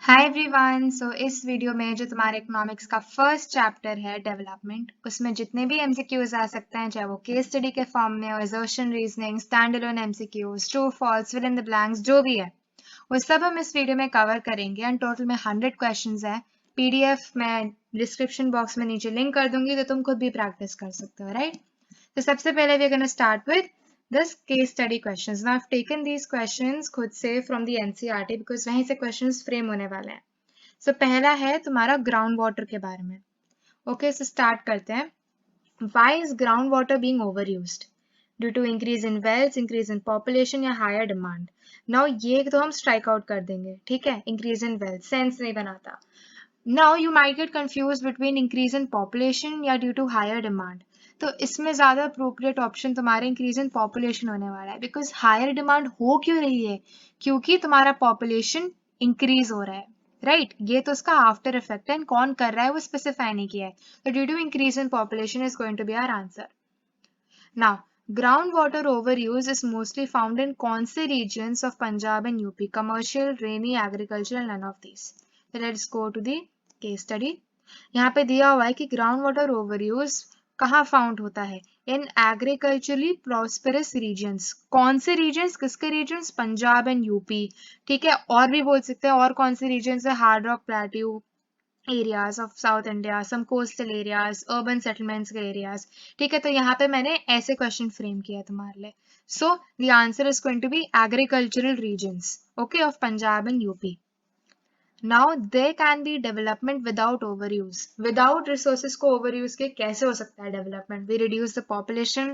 Hi everyone. इस video में जो तुम्हारे इकोनॉमिक्स का फर्स्ट चैप्टर है डेवलपमेंट, उसमें जितने भी एमसीक्यूज आ सकते हैं, चाहे वो केस स्टडी के फॉर्म में और assertion reasoning, stand alone MCQs, true false, fill in the blanks, जो भी है वो सब हम इस वीडियो में कवर करेंगे। एंड टोटल में 100 क्वेश्चंस है। पीडीएफ मैं डिस्क्रिप्शन बॉक्स में नीचे लिंक कर दूंगी, तो तुम खुद भी प्रैक्टिस कर सकते हो, राइट? तो सबसे पहले we are gonna start with this case study questions. Now I've taken these questions खुद से from the NCERT because वहीं से questions frame होने वाले हैं। So पहला है तुम्हारा ग्राउंड वाटर के बारे में। ओके, सो स्टार्ट करते हैं। Why is groundwater being overused? Due to increase in wells, increase in population या higher demand? Now ये तो हम स्ट्राइक आउट कर देंगे, ठीक है? इंक्रीज इन वेल्थ सेंस नहीं बनाता। Now you might get confused between increase in population या due to higher demand. तो इसमें ज्यादा अप्रोप्रिएट ऑप्शन तुम्हारा इंक्रीज इन पॉपुलेशन होने वाला है, बिकॉज हायर डिमांड हो क्यों रही है? क्योंकि तुम्हारा पॉपुलेशन इंक्रीज हो रहा है, राइट? ये तो उसका आफ्टर इफेक्ट है, कौन कर रहा है वो स्पेसिफाई नहीं किया है। तो due to increase in population is going to be our answer. Now ground water overuse is mostly found in कौन से regions of Punjab and UP? Commercial, rainy, agricultural, none of these. Let's go to the case study. यहाँ पे दिया हुआ है कि ground water overuse कहाँ found होता है? In agriculturally prosperous regions. कौन से रीजन्स? किसके रीजन्स? पंजाब एंड यूपी, ठीक है? और भी बोल सकते हैं, और कौन से रीजन्स है? Hard rock plateau areas of south India, some coastal areas, urban settlements के एरियाज, ठीक है? तो यहाँ पे मैंने ऐसे क्वेश्चन फ्रेम किया तुम्हारे लिए। So the answer is going to be agricultural regions, okay, of Punjab and UP. Now there can be development without overuse. Without resources को overuse के कैसे हो सकता है development? We reduce the population,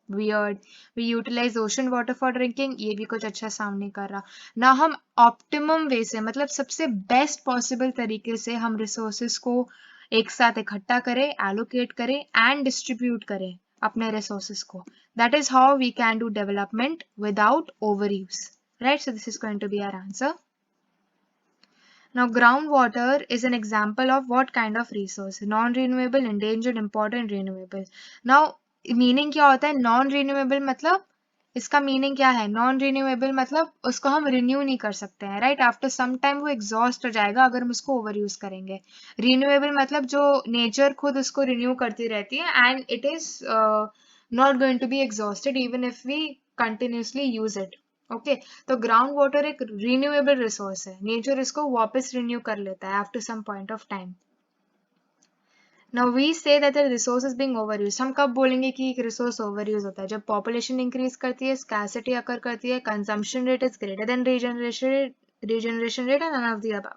weird. We utilize ocean water for drinking, ये भी कुछ अच्छा साउंड नहीं कर रहा ना। हम optimum way से, मतलब सबसे best possible तरीके से हम resources को एक साथ इकट्ठा करें, allocate करें and distribute करें अपने resources को. That is how we can do development without overuse, right? So this is going to be our answer. Now, groundwater is an example of what kind of resource? Non-renewable, endangered, important, renewable. Now, meaning क्या होता है? Non-renewable मतलब इसका meaning क्या है? Non renewable मतलब उसको हम रिन्यू नहीं कर सकते हैं, राइट? आफ्टर सम टाइम वो एग्जॉस्ट हो जाएगा अगर हम उसको ओवर यूज करेंगे। रिन्यूएबल मतलब जो नेचर खुद उसको रिन्यू करती रहती है and it is not going to be exhausted even if we continuously use it. Okay, तो ग्राउंड वाटर एक रिन्यूएबल रिसोर्स है, नेचर इसको वापस रिन्यू कर लेता है after some point of time. Now we say that the resource is being overused. हम कब बोलेंगे कि एक रिसोर्स ओवरयूज होता है? जब पॉपुलेशन इंक्रीज करती है, स्कैर्सिटी अकर करती है, consumption rate is greater than regeneration rate and none of the above.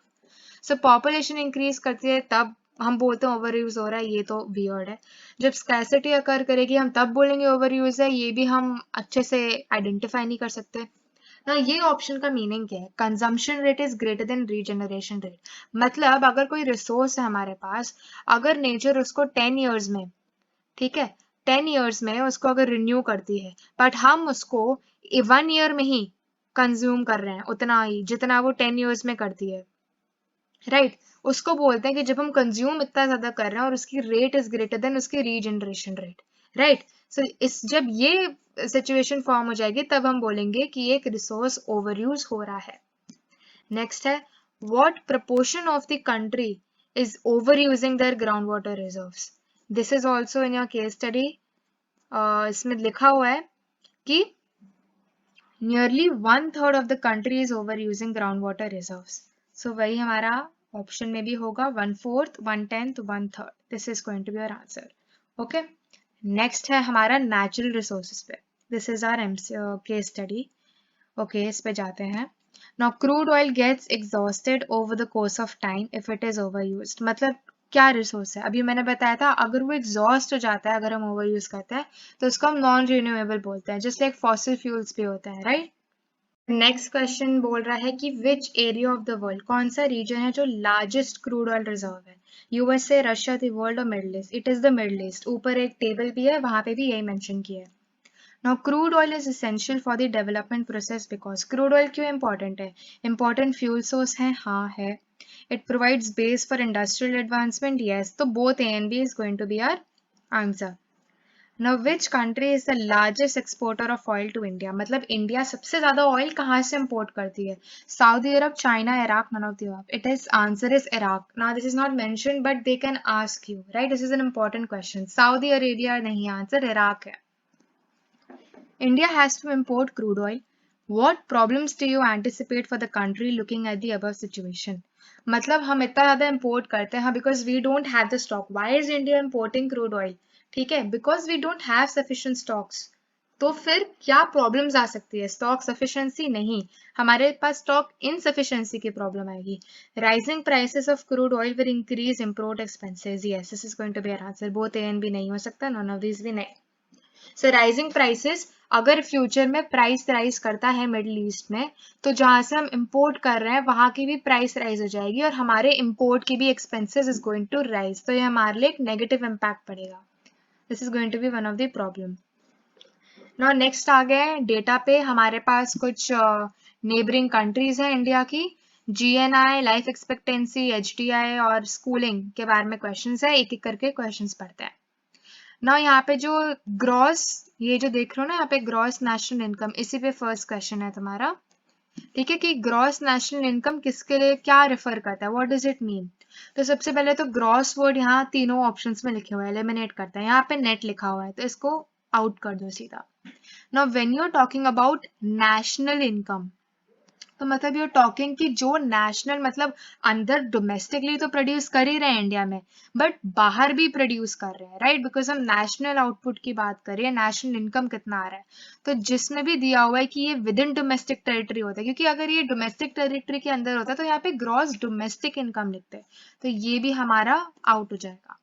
So population increase करती है तब हम बोलते हैं ओवर यूज हो रहा है, ये तो वियर्ड है। जब स्कैर्सिटी अकर करेगी हम तब बोलेंगे ओवर यूज है, ये भी हम अच्छे से आइडेंटिफाई नहीं कर सकते ना। ये ऑप्शन का मीनिंग क्या है? Consumption rate is greater than regeneration rate. मतलब अगर कोई रिसोर्स है हमारे पास, अगर नेचर उसको 10 ईयर्स में, ठीक है, 10 ईयर्स में उसको अगर रिन्यू करती है, बट हम उसको 1 ईयर में ही कंज्यूम कर रहे हैं उतना ही जितना वो 10 ईयर्स में करती है, राइट? उसको बोलते हैं कि जब हम कंज्यूम इतना ज्यादा कर रहे हैं और उसकी रेट इज ग्रेटर देन उसकी रीजनरेशन रेट, राइट? सो इस जब ये सिचुएशन फॉर्म हो जाएगी तब हम बोलेंगे कि एक रिसोर्स ओवरयूज हो रहा है। नेक्स्ट है, what proportion of the country is over using their ground water reserves? This is also in your case study. इसमें लिखा हुआ है कि nearly 1/3 of the country is over using ground water reserves. So वही हमारा option में भी होगा, 1/4, 1/10, 1/3। This is going to be your answer, okay? Next है हमारा नेचुरल रिसोर्सेज पे। This is our case study, okay? इस पे जाते हैं। Now crude oil gets exhausted over the course of time if it is overused. मतलब क्या resource है? अभी मैंने बताया था अगर वो एग्जॉस्ट हो जाता है अगर हम ओवर यूज करते हैं तो उसको हम नॉन रिन्यूएबल बोलते हैं, जस्ट लाइक फॉसिल फ्यूल्स भी होते हैं, राइट? नेक्स्ट क्वेश्चन बोल रहा है कि which area of the world, कौन सा रीजन है जो लार्जेस्ट क्रूड ऑयल रिजर्व है? यूएसए, रशिया, द वर्ल्ड और middle east? It is the middle east. ऊपर एक टेबल भी है, वहां पे भी यही मेंशन किया है। Now, crude oil is essential for the development process because crude oil क्यों important है? Important fuel source है, हाँ है। It provides base for industrial advancement, yes. तो both A and B is going to be our answer. Now which country is the largest exporter of oil to India? मतलब India सबसे ज्यादा oil कहाँ से import करती है? Saudi Arab, China, Iraq, none of the above. It is answer is Iraq. Now this is not mentioned but they can ask you, right? This is an important question. Saudi Arabia नहीं answer, Iraq है. India has to import crude oil. What problems do you anticipate for the country looking at the above situation? मतलब हम इतना ज़्यादा import करते हैं because we don't have the stock. Why is India importing crude oil? ठीक है, because we don't have sufficient stocks. तो फिर क्या प्रॉब्लम्स आ सकती है? स्टॉक सफिशिएंसी नहीं, हमारे पास स्टॉक इनसफिशिएंसी की प्रॉब्लम आएगी. Rising prices of crude oil will increase import expenses. Yes, this is going to be our answer. Both A and B नहीं हो सकता, नॉन ऑफ दिस भी नहीं. सो राइजिंग प्राइसेस, अगर फ्यूचर में price rise करता है मिडिल ईस्ट में, तो जहां से हम इंपोर्ट कर रहे हैं वहां की भी प्राइस राइज हो जाएगी और हमारे इंपोर्ट की भी expenses is going to rise. तो ये हमारे लिए एक नेगेटिव इम्पैक्ट पड़ेगा. This is going to be one of the problem. Now next आ गए डेटा पे. हमारे पास कुछ नेबरिंग कंट्रीज हैं इंडिया की. GNI, लाइफ एक्सपेक्टेंसी, HDI और स्कूलिंग के बारे में क्वेश्चंस है. एक एक करके क्वेश्चंस पढ़ते हैं. ना यहाँ पे जो ग्रॉस, ये जो देख रहे हो ना यहाँ पे ग्रॉस नेशनल इनकम, इसी पे फर्स्ट क्वेश्चन है तुम्हारा. ठीक है, कि ग्रॉस नेशनल इनकम किसके लिए क्या रेफर करता है, व्हाट डज इट मीन. तो सबसे पहले तो ग्रॉस वर्ड यहाँ तीनों ऑप्शंस में लिखे हुए हैं, एलिमिनेट करता है. यहाँ पे नेट लिखा हुआ है तो इसको आउट कर दो सीधा. Now when you are talking about national income, तो मतलब यू टॉकिंग कि जो नेशनल मतलब अंदर डोमेस्टिकली तो प्रोड्यूस कर ही रहे हैं इंडिया में, बट बाहर भी प्रोड्यूस कर रहे हैं, राइट? बिकॉज हम नेशनल आउटपुट की बात कर रहे हैं, नेशनल इनकम कितना आ रहा है. तो जिसमें भी दिया हुआ है कि ये विद इन डोमेस्टिक टेरिटरी होता है, क्योंकि अगर ये डोमेस्टिक टेरिटरी के अंदर होता है तो यहाँ पे ग्रॉस डोमेस्टिक इनकम लिखते हैं, तो ये भी हमारा आउट हो जाएगा.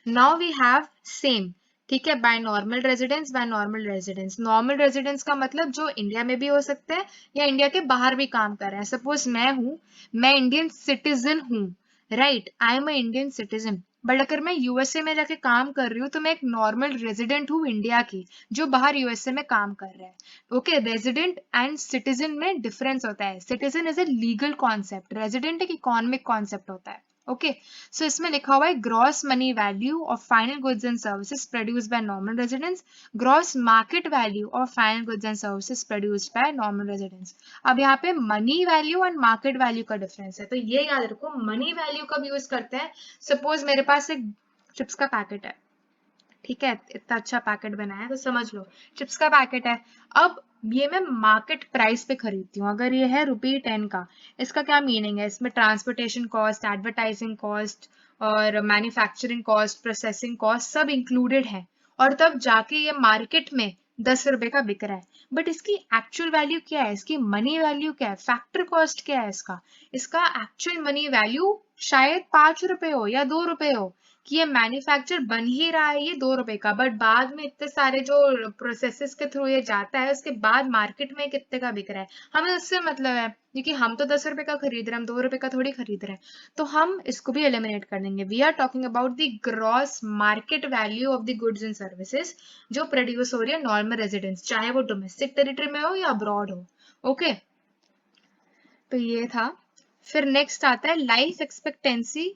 Now we have same. ठीक है, by normal residence, by normal residence. Normal residence का मतलब जो इंडिया में भी हो सकते हैं या इंडिया के बाहर भी काम कर रहे हैं. सपोज मैं इंडियन सिटीजन हूँ, right? I am a Indian citizen, but अगर मैं यूएसए में जाके काम कर रही हूँ तो मैं एक नॉर्मल रेजिडेंट हूँ इंडिया की, जो बाहर यूएसए में काम कर रहा है. ओके, रेजिडेंट एंड सिटीजन में डिफरेंस होता है. Citizen is a legal concept, resident एक इकोनॉमिक कॉन्सेप्ट होता है. ओके, सो इसमें लिखा हुआ है gross money value of final goods and services produced by normal residents, gross market value of final goods and services produced by normal residents. अब यहाँ पे money value and market value का डिफरेंस है, तो ये याद रखो. मनी वैल्यू कब यूज करते हैं? सपोज मेरे पास एक चिप्स का पैकेट है, ठीक है, इतना अच्छा पैकेट बनाया है तो समझ लो चिप्स का पैकेट है. अब ये मैं मार्केट प्राइस पे खरीदती हूँ. अगर ये है ₹10 का, इसका क्या मीनिंग है? इसमें ट्रांसपोर्टेशन कॉस्ट, एडवर्टाइजिंग कॉस्ट और मैन्युफैक्चरिंग कॉस्ट, प्रोसेसिंग कॉस्ट सब इंक्लूडेड है, और तब जाके ये मार्केट में ₹10 का बिक रहा है. बट इसकी एक्चुअल वैल्यू क्या है? इसकी मनी वैल्यू क्या है? फैक्टर कॉस्ट क्या है इसका? इसका एक्चुअल मनी वैल्यू शायद ₹5 हो या ₹2 हो, कि ये मैन्युफैक्चर बन ही रहा है ये ₹2 का, बट बाद में इतने सारे जो प्रोसेसेस के थ्रू ये जाता है उसके बाद मार्केट में कितने का बिक रहा है, हमें उससे मतलब है, क्योंकि हम तो ₹10 का खरीद रहे हैं, हम ₹2 का थोड़ी खरीद रहे हैं. तो हम इसको भी एलिमिनेट कर देंगे. We are talking about the gross market value of the goods and services जो प्रोड्यूस हो रही है नॉर्मल रेजिडेंस, चाहे वो डोमेस्टिक टेरिटरी में हो या अब्रॉड हो. ओके, तो ये था. फिर नेक्स्ट आता है life expectancy.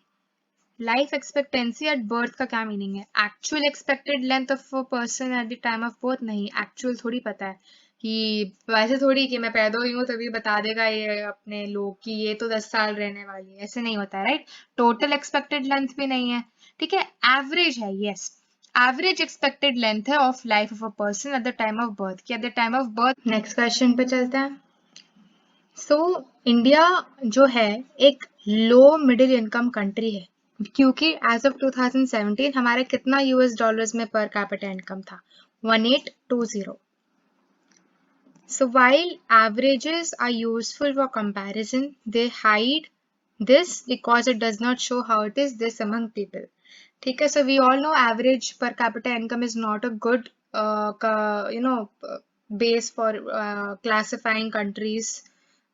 Life expectancy at birth का क्या मीनिंग है? Actual expected length of a person at the time of birth नहीं, एक्चुअल थोड़ी पता है कि वैसे थोड़ी कि मैं पैदा हुई हूँ तभी बता देगा ये अपने लोग कि ये तो 10 साल रहने वाली है, ऐसे नहीं होता है, राइट? टोटल एक्सपेक्टेड लेंथ भी नहीं है. ठीक है, एवरेज है. यस, एवरेज एक्सपेक्टेड लेंथ है of life of a person at the time of birth, कि at the time of birth. Next question पे चलते हैं. सो इंडिया जो है एक लो मिडिल इनकम कंट्री है, क्योंकि एज ऑफ 2017 हमारे कितना $US में पर कैपिटा इनकम था? 1820. So while averages are useful for comparison, they hide this because it does not show how it is this among people. ठीक है, so we all know average per capita income is not a good base for classifying countries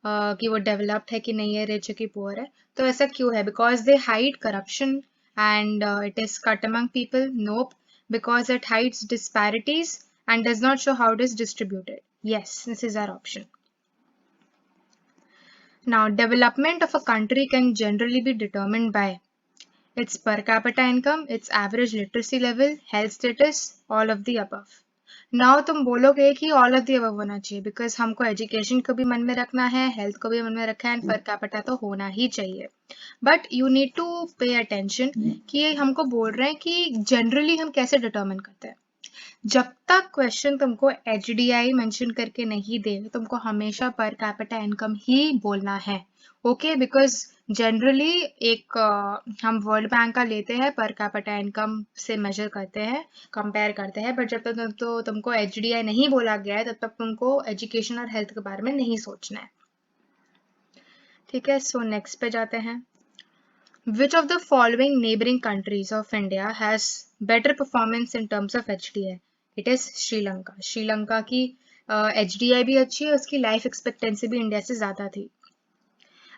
कि वो developed है कि नहीं है, rich है कि पुअर है. तो ऐसा क्यों है? Because they hide corruption and it is cut among people. Nope, because it hides disparities and does not show how it is distributed. Yes, this is our option. Now, development of a country can generally be determined by It's per capita income, it's average literacy level, health status, all of the above. Now तुम बोलोगे कि all of the above होना चाहिए because हमको education को भी मन में रखना है, हेल्थ को भी मन में रखना है, एंड पर कैपिटा तो होना ही चाहिए. But you need to pay attention कि हमको बोल रहे हैं कि जनरली हम कैसे डिटर्मिन करते हैं. जब तक क्वेश्चन तुमको HDI मेंशन करके नहीं दे, तुमको हमेशा पर कैपिटा इनकम ही बोलना है. ओके, बिकॉज जनरली एक हम वर्ल्ड बैंक का लेते हैं, पर कैपिटा इनकम से मेजर करते हैं, कंपेयर करते हैं, बट जब तक तो तुमको HDI नहीं बोला गया है तब तक तुमको एजुकेशन और हेल्थ के बारे में नहीं सोचना है. ठीक है, सो नेक्स्ट पे जाते हैं. Which of the following neighboring countries of India has better performance in terms of HDI? It is Sri Lanka. Sri Lanka की HDI भी अच्छी है, उसकी लाइफ एक्सपेक्टेंसी भी इंडिया से ज़्यादा थी.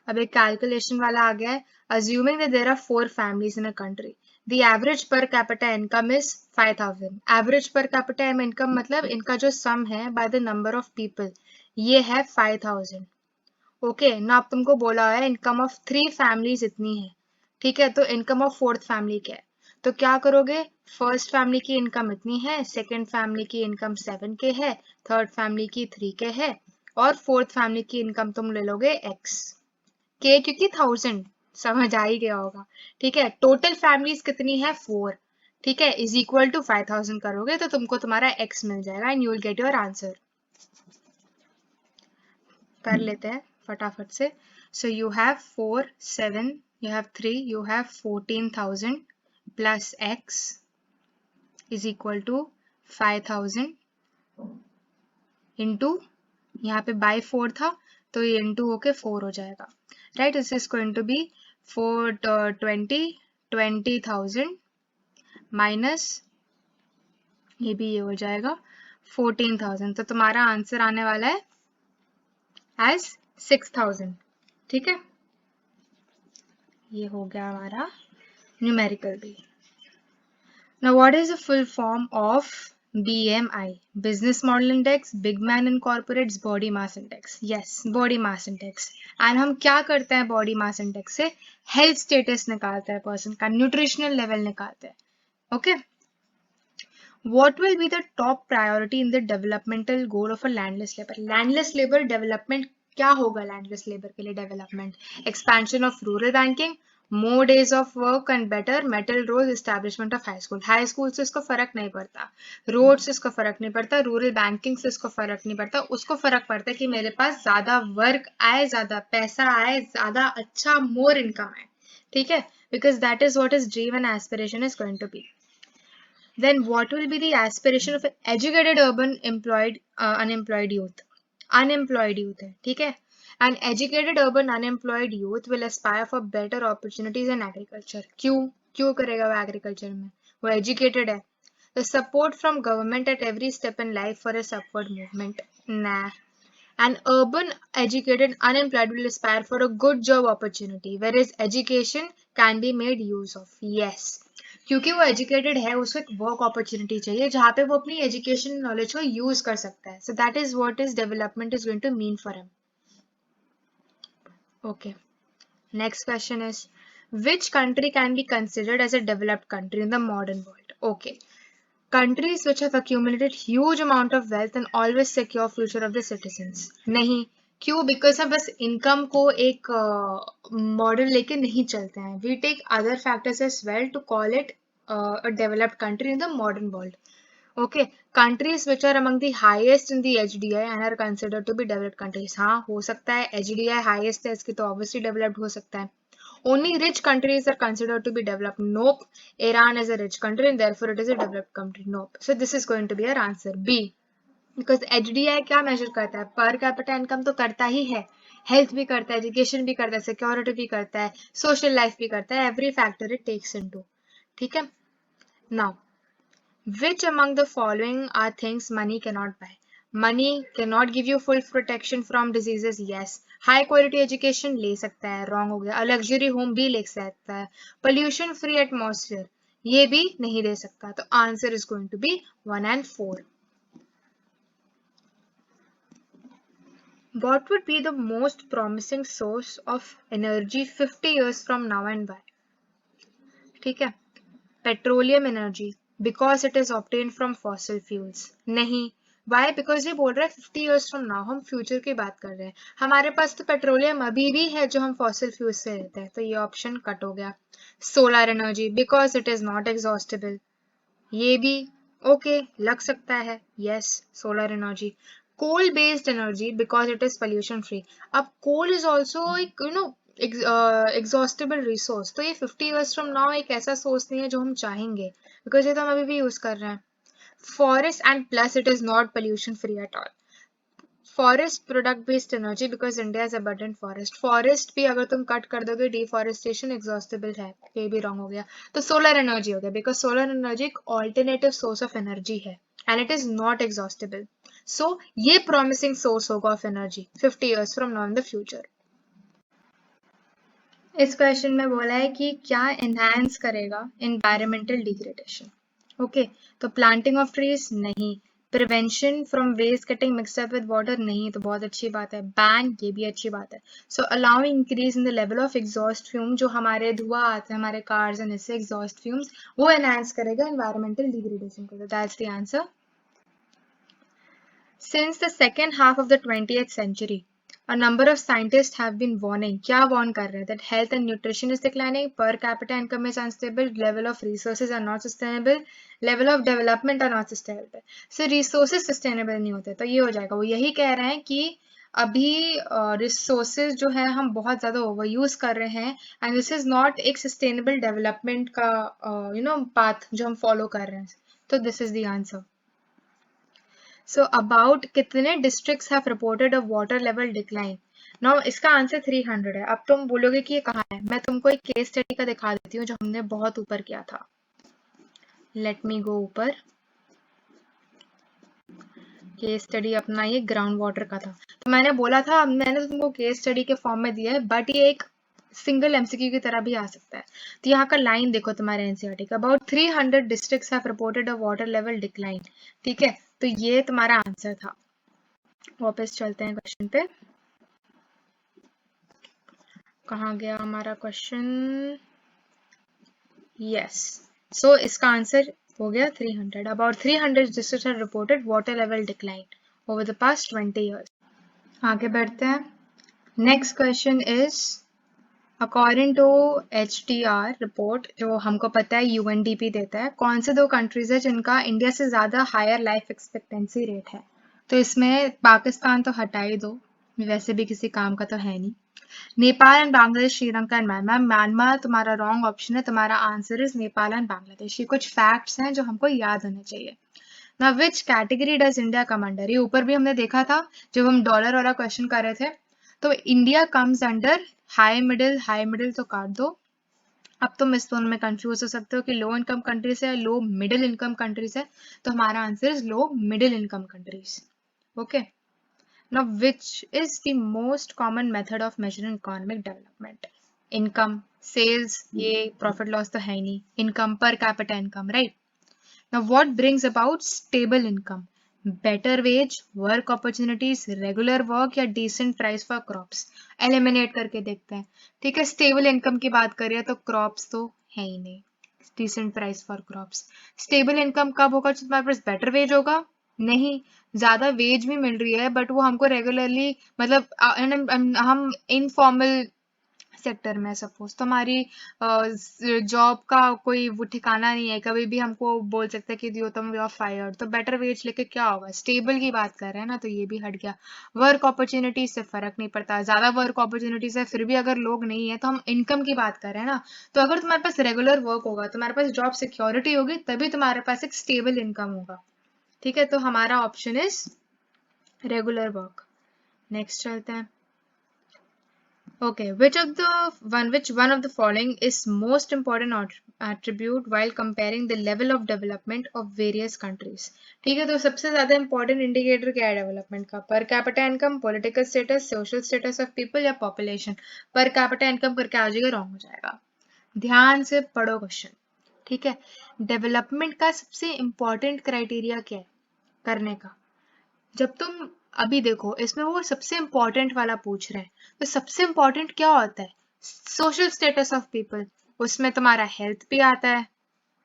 अब एक कैलकुलेशन वाला आ गया है. Assuming that there are 4 families in a country, the average per capita income is 5,000. Average per capita income मतलब इनका जो sum है by the number of people, ये है 5,000. ओके, ना अब तुमको बोला है इनकम ऑफ 3 फैमिलीज इतनी है. ठीक है, तो इनकम ऑफ 4th फैमिली क्या है? तो क्या करोगे, फर्स्ट फैमिली की इनकम इतनी है, सेकंड फैमिली की इनकम 7 के है, थर्ड फैमिली की 3 के है, और फोर्थ फैमिली की इनकम तुम ले लोगे x के, क्योंकि 1000 समझ आ ही गया होगा. ठीक है, टोटल फैमिलीज कितनी है 4. ठीक है, इज इक्वल टू 5000 करोगे तो तुमको तुम्हारा x मिल जाएगा and you will get your answer. कर लेते हैं फटाफट से. So you have 4, 7, you have 3, you have 14,000 plus x is equal to 5,000 into, यहाँ पे by 4 था तो ये into होके 4 हो जाएगा. Right, this is going to be 20,000 minus ये भी ये हो जाएगा 14,000. तो तुम्हारा आंसर आने वाला है as 6,000. ठीक है, ये हो गया हमारा न्यूमेरिकल भी. Now what is the full form of BMI? Business Model Index, Big Man Incorporates Body Mass Index. Yes, Body Mass Index. And हम क्या करते हैं Body Mass Index से? Health status निकालते हैं पर्सन का, न्यूट्रिशनल लेवल निकालते हैं. Okay? What will be the top priority in the developmental goal of a landless labor? Landless labor development क्या होगा landless labor के लिए development? Expansion of rural banking, more days of work and better metal road, establishment of high school. High school से इसको फर्क नहीं पड़ता, road से इसको फर्क नहीं पड़ता, rural banking से इसको फर्क नहीं पड़ता. उसको फर्क पड़ता है कि मेरे पास ज़्यादा वर्क आए, ज़्यादा पैसा आए, ज़्यादा अच्छा more income आए. ठीक है, because that is what his dream and aspiration is going to be. Then what will be the aspiration of educated urban unemployed youth? Unemployed youth है, ठीक है. An educated urban unemployed youth will aspire for better opportunities in agriculture. क्यों करेगा वो agriculture में? वो educated है. The support from government at every step in life for its upward movement. Nah. An urban educated unemployed will aspire for a good job opportunity, whereas education can be made use of. Yes. क्योंकि वो educated है, उसको एक work opportunity चाहिए जहाँ पे वो अपनी एजुकेशन नॉलेज को यूज कर सकता है. So that is what is development is going to mean for him. Okay, next question is which country can be considered as a developed country in the modern world? Okay, countries which have accumulated huge amount of wealth and always secure future of the citizens. नहीं, क्यों? Because हम बस income को एक model लेके नहीं चलते हैं. We take other factors as well to call it a developed country in the modern world. Okay, countries which are among the highest in the HDI and are considered to be developed countries. हाँ, हो सकता है HDI highest है इसकी तो obviously developed हो सकता है. Only rich countries are considered to be developed. Nope. Iran is a rich country and therefore it is a developed country. Nope. So this is going to be our answer B. Because HDI क्या measure करता है? Per capita income तो करता ही है, health भी करता है, education भी करता है, security भी करता है, social life भी करता है, every factor it takes into. ठीक है? Now, which among the following are things money cannot buy? Money cannot give you full protection from diseases. Yes. High quality education ले सकता है, wrong हो गया. A luxury home भी ले सकता है. Pollution free atmosphere ये भी नहीं दे सकता. तो answer is going to be 1 and 4. What would be the most promising source of energy 50 years from now and why? ठीक है। Petroleum energy because it is obtain from fossil fuels, नहीं। Y? Because ये बोल रहा है 50 years from now, हम future की बात कर रहे हैं, हमारे पास तो पेट्रोलियम अभी भी है जो हम फॉसिल फ्यूल से लेते हैं, तो ये ऑप्शन कट हो गया। Solar energy because it is not exhaustible, ये भी ओके लग सकता है, yes solar energy. Coal based energy because it is pollution free, अब कोल इज ऑल्सो एक एग्जॉस्टेबल रिसोर्स, तो ये 50 ईयर्स फ्रॉम नाउ एक ऐसा सोर्स नहीं है जो हम चाहेंगे, बिकॉज ये तो हम अभी भी यूज कर रहे हैं। Forest and plus it is not pollution free at all. Forest product based energy because India is abundant forest, forest भी अगर तुम कट कर दोगे डिफॉरेस्टेशन एग्जॉस्टेबल है, ये भी रॉन्ग हो गया। तो सोलर एनर्जी हो गया बिकॉज सोलर एनर्जी एक ऑल्टरनेटिव सोर्स ऑफ एनर्जी है and it is not exhaustible, so ये प्रॉमिसिंग सोर्स होगा of energy 50 years from now in the future. इस क्वेश्चन में बोला है कि क्या एनहांस करेगा एनवायरमेंटल डिग्रेडेशन, ओके। तो प्लांटिंग ऑफ ट्रीज नहीं, prevention from waste getting mixed up with water नहीं, तो बहुत अच्छी बात है। बैन, ये भी अच्छी बात है। So allowing increase in the level of exhaust fume, जो हमारे धुआं आते हैं हमारे कार्स एंड इससे एग्जॉस्ट फ्यूम्स, वो एनहांस करेगा एनवायरमेंटल डिग्रेडेशन को, that's the answer. Since the second half of the 20th century, a number of scientists have been warning, क्या warn कर रहे हैं, that health and nutrition is declining, per capita income is unstable, level of resources are not sustainable, level of development are not sustainable. So resources sustainable नहीं होते, तो ये हो जाएगा। वो यही कह रहे हैं कि अभी रिसोर्सेज जो है हम बहुत ज़्यादा ओवर यूज कर रहे हैं एंड दिस इज नॉट एक सस्टेनेबल डेवलपमेंट का पाथ जो हम फॉलो कर रहे हैं, तो this is the answer. So about कितने districts have reported a water level decline? Now इसका आंसर 300 है। अब तुम बोलोगे कि ये कहाँ है, मैं तुमको एक केस स्टडी का दिखा देती हूँ जो हमने बहुत ऊपर किया था। Let me go ऊपर। केस स्टडी अपना ये ग्राउंड वाटर का था, तो मैंने बोला था, मैंने तुमको केस स्टडी के फॉर्म में दिया है, बट ये एक सिंगल एमसीक्यू की तरह भी आ सकता है। तो यहाँ का लाइन देखो तुम्हारे एनसीईआरटी का, about 300 districts have reported a water level decline, ठीक है, तो ये तुम्हारा आंसर था। वापस चलते हैं क्वेश्चन पे, कहाँ गया हमारा क्वेश्चन, यस। सो इसका आंसर हो गया 300, about 300 districts have reported water level decline over the past 20 years. आगे बढ़ते हैं। Next question is according to HDR report, जो हमको पता है UNDP देता है, कौन से दो कंट्रीज है जिनका इंडिया से ज्यादा हायर लाइफ एक्सपेक्टेंसी रेट है? तो इसमें पाकिस्तान तो हटा ही दो, वैसे भी किसी काम का तो है नहीं। Nepal and Bangladesh, Sri Lanka and Myanmar, Myanmar तुम्हारा रॉन्ग ऑप्शन है, तुम्हारा answer is Nepal and Bangladesh. ये कुछ फैक्ट्स हैं जो हमको याद होने चाहिए। ना which category does India come under, ये ऊपर भी हमने देखा था जब हम डॉलर वाला क्वेश्चन कर रहे थे, तो India comes under high middle तो काट दो। अब तुम इस दोनों में कंफ्यूज हो सकते हो कि लो इनकम कंट्रीज है, लो मिडिल इनकम कंट्रीज है, तो हमारा answer is low middle income countries, okay. Now, which is the most common method of measuring economic development? Income, sales, ये profit loss तो है ही नहीं, income per capita income, right? Now, what brings about stable income? Better wage, work opportunities, regular work या decent price for crops? Eliminate करके देखते हैं, ठीक है। stable income की बात करिए तो crops तो है ही नहीं, decent price for crops. stable income कब होगा जब तुम्हारे पास better wage होगा? नहीं, ज्यादा वेज भी मिल रही है बट वो हमको रेगुलरली, मतलब हम इनफॉर्मल सेक्टर में, सपोज तुम्हारी जॉब का कोई वो ठिकाना नहीं है, कभी भी हमको बोल सकते हैं कि दियो तुम यू आर फायर्ड, तो बेटर वेज लेके क्या होगा, स्टेबल की बात कर रहे हैं ना, तो ये भी हट गया। वर्क अपॉर्चुनिटीज से फर्क नहीं पड़ता, ज्यादा वर्क अपॉर्चुनिटीज है फिर भी अगर लोग नहीं है, तो हम इनकम की बात कर रहे हैं ना, तो अगर तुम्हारे पास रेगुलर वर्क होगा, तुम्हारे पास जॉब सिक्योरिटी होगी, तभी तुम्हारे पास एक स्टेबल इनकम होगा, ठीक है। तो हमारा option is regular work. Next चलते हैं। Okay, which one of the following is most important attribute while comparing the level of development of various countries? ठीक है, तो सबसे ज्यादा इंपॉर्टेंट इंडिकेटर क्या है डेवलपमेंट का? पर capita income, political status, social status of people या पॉपुलेशन? पर कैपिटा इनकम करके आ जाएगा, रॉन्ग हो जाएगा। ध्यान से पढ़ो क्वेश्चन, ठीक है। डेवलपमेंट का सबसे इंपॉर्टेंट क्राइटेरिया क्या है करने का? जब तुम अभी देखो, इसमें वो सबसे इंपॉर्टेंट वाला पूछ रहे हैं, तो सबसे इंपॉर्टेंट क्या होता है? सोशल स्टेटस ऑफ पीपल, उसमें तुम्हारा हेल्थ भी आता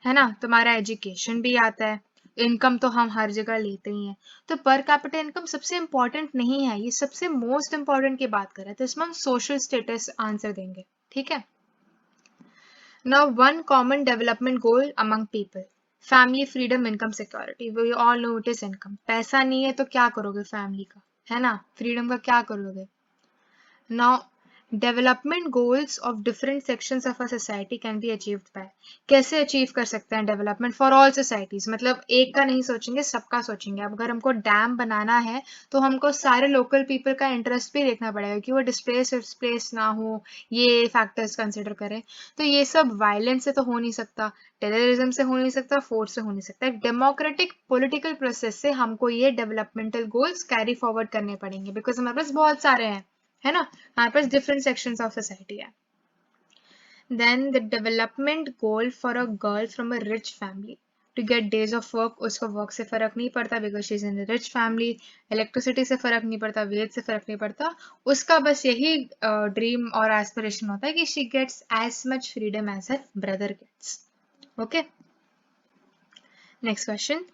है ना, तुम्हारा एजुकेशन भी आता है, इनकम तो हम हर जगह लेते ही हैं। तो पर कैपिटा इनकम सबसे इंपॉर्टेंट नहीं है, ये सबसे मोस्ट इंपॉर्टेंट की बात कर रहे हैं, तो इसमें हम सोशल स्टेटस आंसर देंगे, ठीक है। Now one common development goal among people, family freedom income security, we all know it is income. पैसा नहीं है तो क्या करोगे फैमिली का, है ना, फ्रीडम का क्या करोगे। Now, development goals of different sections of a society can be achieved by, कैसे अचीव कर सकते हैं डेवलपमेंट फॉर ऑल सोसाइटीज, मतलब एक का नहीं सोचेंगे सबका सोचेंगे। अब अगर हमको डैम बनाना है तो हमको सारे लोकल पीपल का इंटरेस्ट भी देखना पड़ेगा कि वो डिस्प्लेस ना हो, ये फैक्टर्स कंसिडर करें। तो ये सब वायलेंस से तो हो नहीं सकता, टेररिज्म से हो नहीं सकता, फोर्स से हो नहीं सकता। डेमोक्रेटिक पॉलिटिकल प्रोसेस से हमको ये डेवलपमेंटल गोल्स कैरी फॉरवर्ड करने पड़ेंगे, बिकॉज हमारे पास बहुत सारे हैं, है ना, हमारे पास डिफरेंट सेक्शंस ऑफ सोसाइटी है। Then the development goal for a girl from a rich family to get days of work, उसको वर्क से फर्क नहीं पड़ता because she is in rich family, electricity से फर्क नहीं पड़ता, वेज से फर्क नहीं पड़ता, उसका बस यही ड्रीम और एस्पिरेशन होता है कि she gets as much freedom as her brother gets. Okay, next question,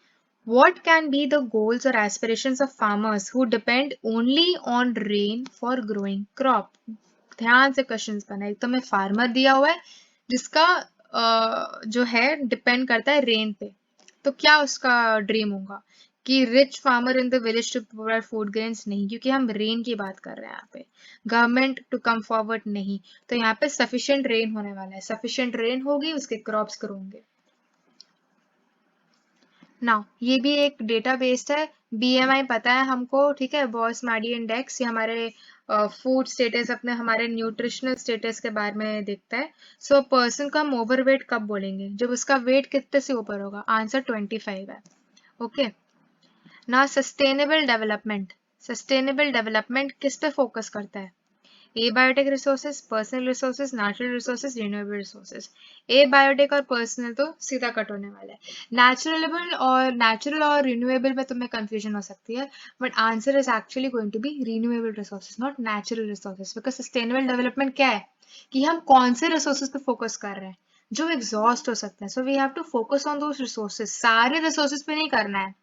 what can be the goals or aspirations of farmers who depend only on rain for growing crop? ध्यान से questions बना, एक तो मैं farmer दिया हुआ है जिसका जो है डिपेंड करता है रेन पे, तो क्या उसका ड्रीम होगा कि rich farmer in the village to provide food grains, नहीं, क्योंकि हम रेन की बात कर रहे हैं यहाँ पे। गवर्नमेंट टू कम फॉरवर्ड, नहीं, तो यहाँ पे सफिशिएंट रेन होने वाला है, सफिशिएंट रेन होगी उसके क्रॉप्स ग्रो होंगे। नाउ ये भी एक डेटा बेस्ड है, बीएमआई पता है हमको, ठीक है, बॉस मैडी इंडेक्स, ये हमारे फूड स्टेटस, अपने हमारे न्यूट्रिशनल स्टेटस के बारे में देखता है। सो पर्सन को हम ओवरवेट कब बोलेंगे, जब उसका वेट कितने से ऊपर होगा, आंसर 25 है। ओके, ना सस्टेनेबल डेवलपमेंट किस पे फोकस करता है, abiotic resources, personal resources, natural resources, renewable resources. Abiotic और पर्सनल तो सीधा कट होने वाला है, नेचुरल और रिन्यूएबल में तुम्हें कंफ्यूजन हो सकती है, but answer is actually going to be renewable resources not natural resources, because sustainable development क्या है कि हम कौन से रिसोर्सेज पे फोकस कर रहे हैं जो एग्जॉस्ट हो सकते हैं, so we have to focus on those resources, सारे रिसोर्सेज पे नहीं करना है,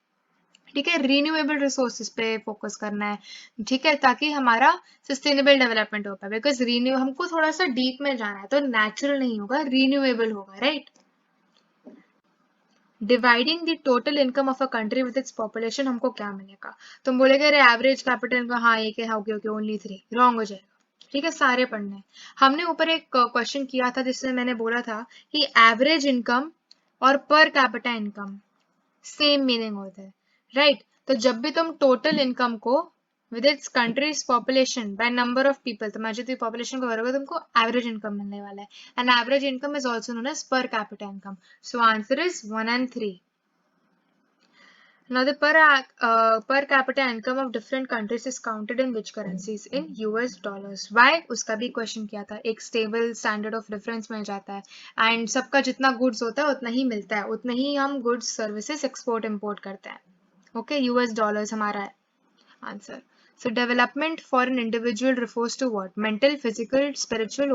ठीक है, रिन्यूएबल रिसोर्सेज पे फोकस करना है, ठीक है, ताकि हमारा सस्टेनेबल डेवलपमेंट हो पाए, बिकॉज रिन्यू हमको थोड़ा सा डीप में जाना है, तो नेचुरल नहीं होगा, रिन्यूएबल होगा, right. Dividing the total income of a country with its population, हमको क्या मिलेगा, तुम बोलेगे अरे एवरेज कैपिटल इनकम, हाँ ये क्या, ओके ओके ओनली 3, रॉन्ग हो जाएगा, ठीक है, सारे पढ़ने हैं। हमने ऊपर एक क्वेश्चन किया था जिसमें मैंने बोला था कि एवरेज इनकम और पर कैपिटा इनकम सेम मीनिंग होता है, राइट। तो जब भी तुम टोटल इनकम को with its countries population by number of people, तो जितनी पॉपुलेशन को करोगे तुमको एवरेज इनकम मिलने वाला है, and average income is also known as per capita income, so answer is 1 and 3. Now the per capita income of different countries is counted in which currencies? In US dollars. Why? उसका भी question किया था, एक stable standard of reference मिल जाता है and सबका जितना goods होता है उतना ही मिलता है, उतने ही हम गुड्स सर्विसेज एक्सपोर्ट इम्पोर्ट करते हैं। ओके, यूएस डॉलर्स हमारा है answer. So development for an individual refers to what? Mental, physical, spiritual,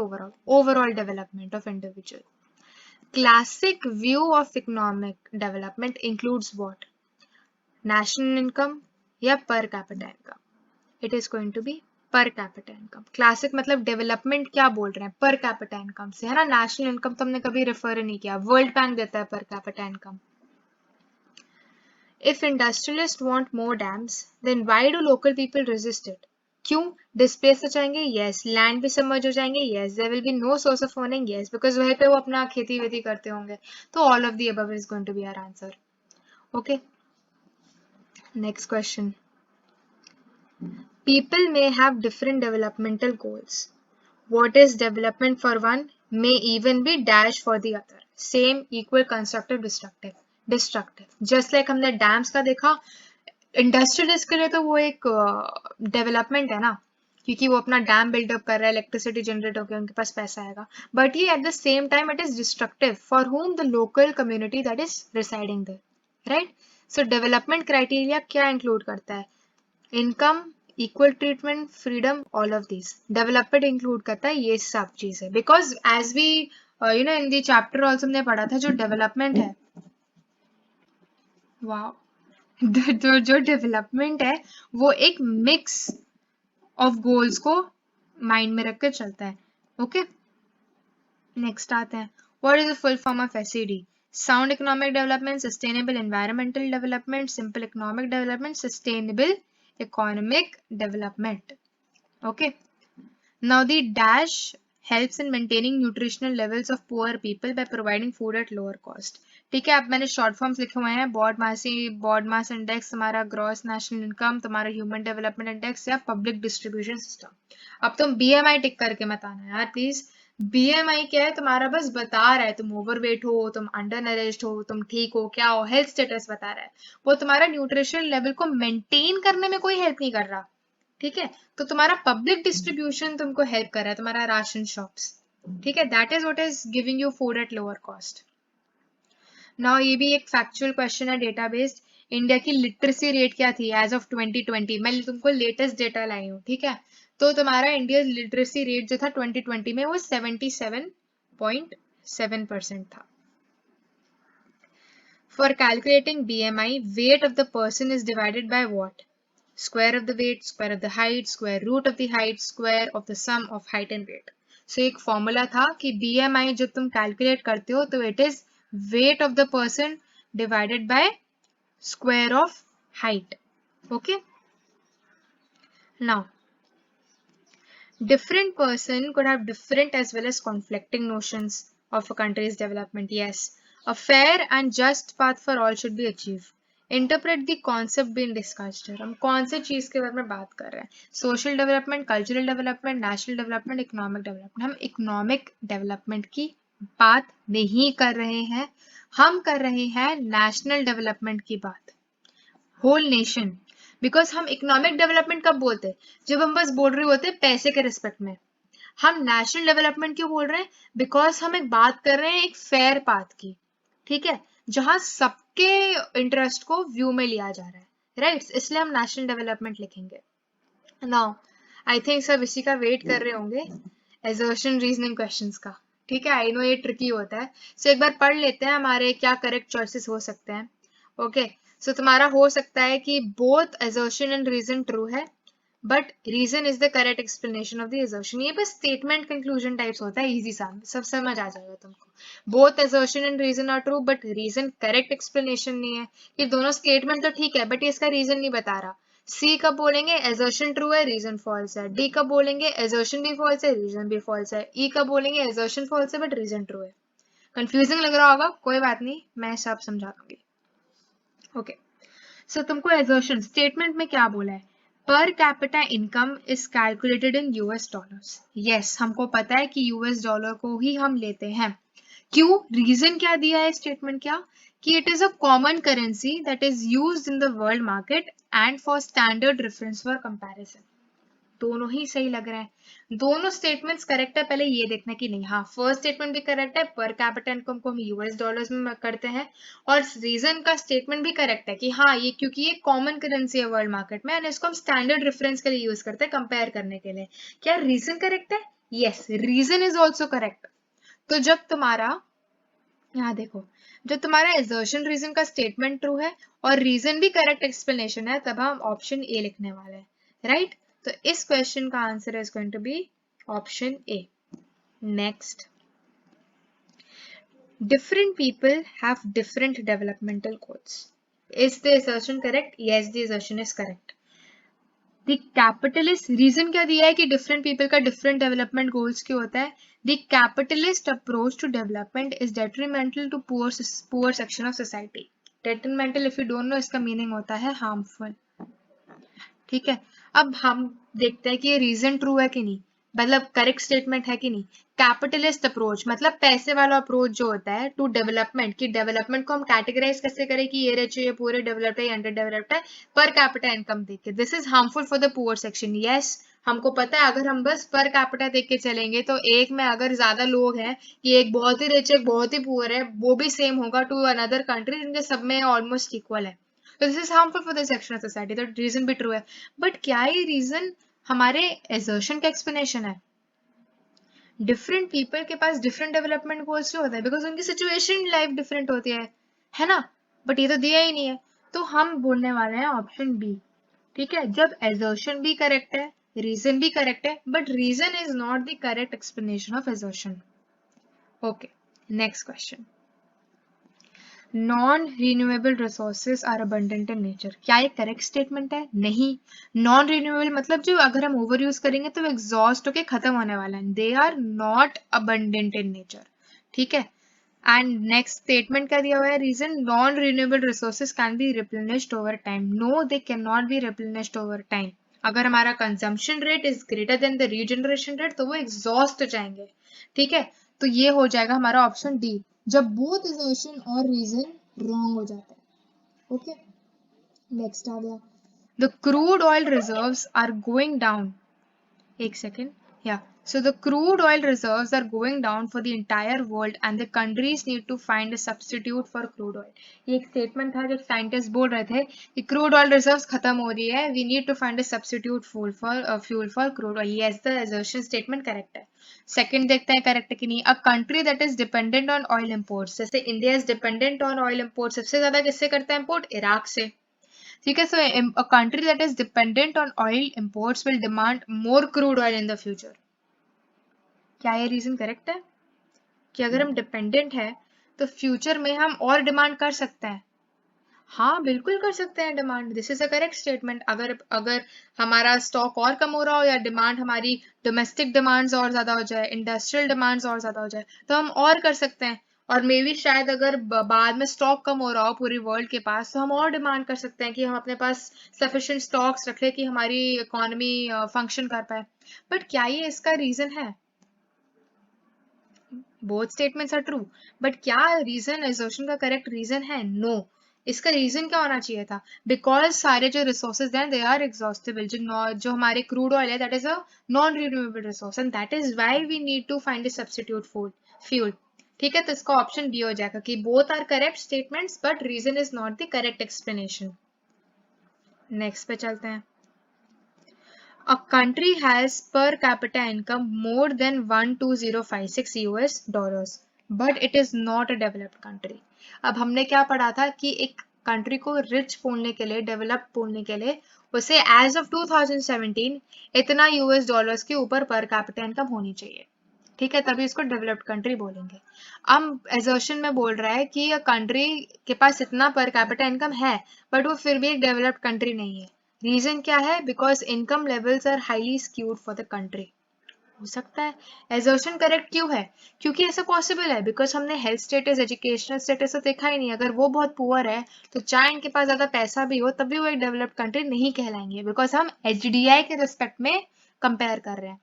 overall development of individual. Classic view of economic development includes what? National income या per capita income? It is going to be per capita income. Classic मतलब development क्या बोल रहे हैं, per capita income से, है ना, national income तो हमने कभी refer नहीं किया, World Bank देता है per capita income. If industrialists want more dams, then why do local people resist it? क्यों? डिस्प्लेस हो जाएंगे, यस, लैंड भी सबमर्ज हो जाएंगे, yes, there will be no source of earning, yes, because वहीं पे वो अपना खेती वेती करते होंगे, तो all of the above is going to be our answer. Okay, next question, people may have different developmental goals. What is development for one may even be dash for the other. Same, equal, constructive, destructive. Just like हमने dams का देखा, industrialist के लिए तो वो एक development है ना, क्योंकि वो अपना डैम बिल्डअप कर रहा है, इलेक्ट्रिसिटी जनरेट होकर उनके पास पैसा आएगा, बट ये at the same time it is destructive for home the local community that is residing there, right. So development criteria क्या इंक्लूड करता है, income, equal treatment, freedom, all of this. Development include करता है ये सब चीजें, because as we you know in the chapter also हमने पढ़ा था जो डेवलपमेंट है, वाह जो डेवलपमेंट है वो एक मिक्स ऑफ गोल्स को माइंड में रख कर चलता है। ओके, नेक्स्ट आते हैं, what is the full form of SED? Sound economic development, sustainable environmental development, simple economic development, sustainable economic development. Okay, now the dash helps in maintaining nutritional levels of poor people by providing food at lower cost। ठीक है, अब मैंने short forms लिखे हुए हैं, baud mass index, तुम्हारा gross national income, तुम्हारा human development index या पब्लिक डिस्ट्रीब्यूशन सिस्टम। अब तुम बीएमआई टिक करके मत आना यार प्लीज। बीएमआई क्या है तुम्हारा, बस बता रहा है तुम ओवरवेट हो, तुम अंडर नरिश्ड हो, तुम ठीक हो क्या हो, हेल्थ स्टेटस बता रहा है, वो तुम्हारा न्यूट्रिशन लेवल को मेंटेन करने में कोई हेल्प नहीं कर रहा। ठीक है, तो तुम्हारा पब्लिक डिस्ट्रीब्यूशन तुमको हेल्प कर रहा है, तुम्हारा राशन शॉप्स। ठीक है, that is what is giving you food at lower cost. Now ये भी एक फैक्चुअल क्वेश्चन है डेटा बेस्ड। इंडिया की लिटरेसी रेट क्या थी एज ऑफ 2020? मैं तुमको लेटेस्ट डेटा लाई हूँ। ठीक है, तो तुम्हारा इंडिया लिटरेसी रेट जो था 2020 में वो 77.7% था। For calculating BMI, weight of the person is divided by what? Square of the weight, square of the height, square root of the height, square of the sum of height and weight। So एक formula था कि BMI जो तुम calculate करते हो तो it is weight of the person divided by square of height। Okay, now different person could have different as well as conflicting notions of a country's development। Yes, a fair and just path for all should be achieved। Interpret the concept being discussed. हम कौन से चीज के बारे में बात कर रहे हैं? Social development, cultural development, national development, economic development. हम इकोनॉमिक डेवलपमेंट की बात नहीं कर रहे हैं, हम कर रहे हैं नेशनल डेवलपमेंट की बात, होल नेशन। बिकॉज हम इकोनॉमिक डेवलपमेंट कब बोलते हैं? जब हम बस बोल रहे होते हैं पैसे के रिस्पेक्ट में। हम नेशनल डेवलपमेंट क्यों बोल रहे हैं? बिकॉज हम एक बात कर रहे हैं एक फेयर पाथ की। ठीक है, जहां सबके इंटरेस्ट को व्यू में लिया जा रहा है, राइट? इसलिए हम नेशनल डेवलपमेंट लिखेंगे। नाउ आई थिंक सब इसी का वेट कर रहे होंगे, असर्शन रीजनिंग क्वेश्चंस का। ठीक है, आई नो ये ट्रिकी होता है, सो एक बार पढ़ लेते हैं हमारे क्या करेक्ट चॉइसेस हो सकते हैं। ओके, सो तुम्हारा हो सकता है कि both assertion and reason true है, but reason is the correct explanation of the assertion. ये बस स्टेटमेंट कंक्लूजन टाइप्स होता है, इजी सा, सब समझ आ जाएगा तुमको। Both assertion and reason are true but reason correct explanation नहीं है। ये दोनों स्टेटमेंट तो ठीक है बट ये इसका रीजन नहीं बता रहा। सी कब बोलेंगे असर्शन ट्रू है, रीजन फॉल्स है। डी कब बोलेंगे असर्शन भी फॉल्स है, रीजन भी फॉल्स है। ई कब बोलेंगे असर्शन फॉल्स है बट रीजन ट्रू है। कंफ्यूजिंग लग रहा होगा, कोई बात नहीं, मैं सब समझा दूंगी। ओके, सो तुमको असर्शन स्टेटमेंट में क्या बोला है? Per capita income is calculated in US dollars. Yes, हमको पता है कि यूएस डॉलर को ही हम लेते हैं। क्यों? रीजन क्या दिया है स्टेटमेंट क्या? कि it is a common currency that is used in the world market and for standard reference for comparison. दोनों ही सही लग रहे हैं, दोनों स्टेटमेंट्स करेक्ट है। पहले ये देखना कि नहीं, हाँ फर्स्ट स्टेटमेंट भी करेक्ट है, पर कैपिटा इनकम को हम यूएस डॉलर्स में करते हैं, और रीजन का स्टेटमेंट भी करेक्ट है कि हाँ ये क्योंकि ये कॉमन करेंसी है वर्ल्ड मार्केट में एंड इसको हम स्टैंडर्ड रेफरेंस के लिए यूज करते हैं कंपेयर करने के लिए। क्या रीजन करेक्ट है? Yes, reason is also correct. तो जब तुम्हारा, यहाँ देखो, जब तुम्हारा असर्शन रीजन का स्टेटमेंट ट्रू है और रीजन भी करेक्ट एक्सप्लेनेशन है, तब हम ऑप्शन ए लिखने वाले हैं, राइट? तो इस क्वेश्चन का answer is going to be option A. Next, different people have different developmental goals। Is the assertion correct? Yes, the assertion is correct। The capitalist reason क्या दिया है कि different people का different development goals क्यों होता है? The capitalist approach to development is detrimental to poor section of society। detrimental if you don't know इसका meaning होता है harmful। ठीक है, अब हम देखते हैं कि ये रीजन ट्रू है कि नहीं, मतलब करेक्ट स्टेटमेंट है कि नहीं। कैपिटलिस्ट अप्रोच मतलब पैसे वाला अप्रोच जो होता है टू डेवलपमेंट, कि डेवलपमेंट को हम कैटेगराइज कैसे करें कि ये रिच है, ये पूरे डेवलप्ड है, ये अंडर डेवलप्ड है, पर कैपिटा इनकम देख के। This is harmful for the poor section. Yes, हमको पता है अगर हम बस पर कैपिटा देख के चलेंगे तो एक में अगर ज्यादा लोग हैं कि एक बहुत ही रिच है एक बहुत ही पुअर है, वो भी सेम होगा टू अनदर कंट्री जिनके सब में ऑलमोस्ट इक्वल है। तो this is harmful for the section of society. तो रीजन भी ट्रू है, बट क्या ये रीजन हमारे असर्शन का एक्सप्लेनेशन है? डिफरेंट पीपल के पास डिफरेंट डेवलपमेंट गोल्स क्यों होते हैं? बिकॉज उनकी सिचुएशन लाइफ डिफरेंट होती है ना? बट ये तो दिया ही नहीं है, तो हम बोलने वाले हैं ऑप्शन बी। ठीक है, जब एजर्शन भी करेक्ट है, रीजन भी करेक्ट है, but reason is not the correct explanation of assertion. Okay, next question. Non renewable resources are abundant in nature, क्या ये करेक्ट स्टेटमेंट है? नहीं। नॉन रिन्यूएबल मतलब जो अगर हम ओवर यूज करेंगे तो एग्जॉस्ट होके खत्म होने वाला है। They are not abundant in nature. ठीक है, एंड नेक्स्ट स्टेटमेंट क्या दिया हुआ है? Reason, non renewable resources can be replenished over time. No, they can not be replenished over time. अगर हमारा consumption rate is greater than the regeneration rate तो वो एग्जॉस्ट हो जाएंगे। ठीक है, तो ये हो जाएगा हमारा ऑप्शन डी, जब बोथ assertion और रीजन रॉन्ग हो जाता है। ओके, नेक्स्ट आ गया, the crude oil reserves are going down. एक second, yeah, so the crude oil reserves are going down for the entire world and the countries need to find a substitute for crude oil. ये एक statement था जब scientist बोल रहे थे कि crude oil reserves खत्म हो रही है, we need to find a substitute fuel for crude oil. Yes, the assertion statement correct है। सेकंड देखते हैं करेक्ट है कि नहीं। A country that is dependent on oil imports, जैसे India is dependent on oil import, सबसे ज्यादा किससे करता है इम्पोर्ट? इराक से। ठीक है, सो a country that is dependent on oil imports will demand more crude oil in the future. क्या ये रीजन करेक्ट है कि अगर हम डिपेंडेंट है तो फ्यूचर में हम और डिमांड कर सकते हैं? हाँ, बिल्कुल कर सकते हैं demand. This is a correct statement. अगर अगर हमारा स्टॉक और कम हो रहा हो या डिमांड हमारी डोमेस्टिक डिमांड्स और ज्यादा हो जाए, इंडस्ट्रियल डिमांड्स और ज्यादा हो जाए, तो हम और कर सकते हैं। और मे बी शायद अगर बाद में स्टॉक कम हो रहा हो पूरी वर्ल्ड के पास तो हम और डिमांड कर सकते हैं कि हम अपने पास सफिशिएंट स्टॉक्स रखें कि हमारी इकोनॉमी फंक्शन कर पाए। बट क्या ये इसका रीजन है? Both statements are true, but क्या रीजन assertion का करेक्ट रीजन है? नो। इसका रीजन क्या होना चाहिए था? बिकॉज सारे जो रिसोर्सेज हैं दे आर एग्जॉस्टेबल। जो हमारे क्रूड ऑयल है that is a non renewable resource and that is why we need to find a substitute fuel. ठीक है, तो इसका ऑप्शन बी हो जाएगा कि both are correct statements but reason is not the correct explanation. Next पे चलते हैं। A country has per capita income more than 12056 US dollars, but it is not a developed country. अब हमने क्या पढ़ा था कि एक कंट्री को रिच बोलने के लिए, डेवलप बोलने के लिए उसे एज ऑफ 2017 इतना यूएस डॉलर्स के ऊपर पर कैपिटा इनकम होनी चाहिए। ठीक है, तभी इसको डेवलप्ड कंट्री बोलेंगे। अब एजर्शन में बोल रहा है कि कंट्री के पास इतना पर कैपिटा इनकम है बट वो फिर भी एक डेवलप्ड कंट्री नहीं है। रीजन क्या है? Because income levels are highly skewed for the country. हो सकता है एजर्शन करेक्ट क्यों है? क्योंकि ऐसा पॉसिबल है बिकॉज हमने हेल्थ स्टेटस, एजुकेशनल स्टेटस तो देखा ही नहीं। अगर वो बहुत पुअर है तो चाहे इनके पास ज्यादा पैसा भी हो तब भी वो एक डेवलप्ड कंट्री नहीं कहलाएंगे, बिकॉज हम एचडीआई के रिस्पेक्ट में कंपेयर कर रहे हैं।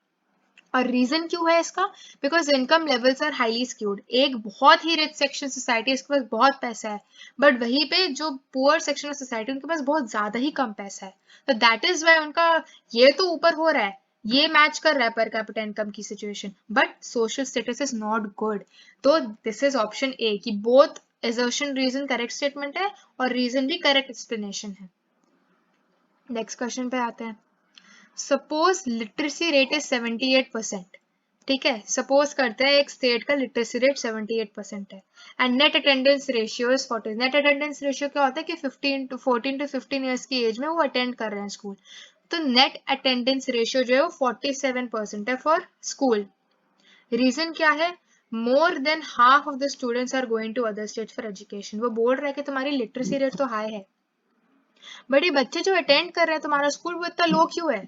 और रीजन क्यों है इसका? Because income levels are highly skewed. एक बहुत ही रिच सेक्शन सोसाइटी, इसके पास बहुत पैसा है, बट वहीं पे जो पुअर सेक्शन ऑफ सोसाइटी उनके पास बहुत ज्यादा ही कम पैसा है। तो दैट इज वाई उनका ये तो ऊपर हो रहा है, ये मैच कर रहा है पर कैपिटा इनकम की situation, but social status is not good. तो दिस इज ऑप्शन ए कि both assertion reason correct statement है और रीजन भी करेक्ट एक्सप्लेनेशन है। नेक्स्ट क्वेश्चन पे आते हैं। Suppose literacy rate is 78%। ठीक है, सपोज करते हैं एक स्टेट का लिटरेसी रेट 78% है and net attendance ratio is 40। Net attendance ratio क्या होता है कि 14 to 15 ईयर्स की एज में वो अटेंड कर रहे हैं स्कूल। तो नेट अटेंडेंस रेशियो जो है वो 47% है फॉर स्कूल। रीजन क्या है? More than half of the students are going to other state for education. वो बोल रहा है कि तुम्हारी लिटरेसी रेट तो हाई है बट ये बच्चे जो अटेंड कर रहे हैं तुम्हारा स्कूल वो इतना लो क्यों है?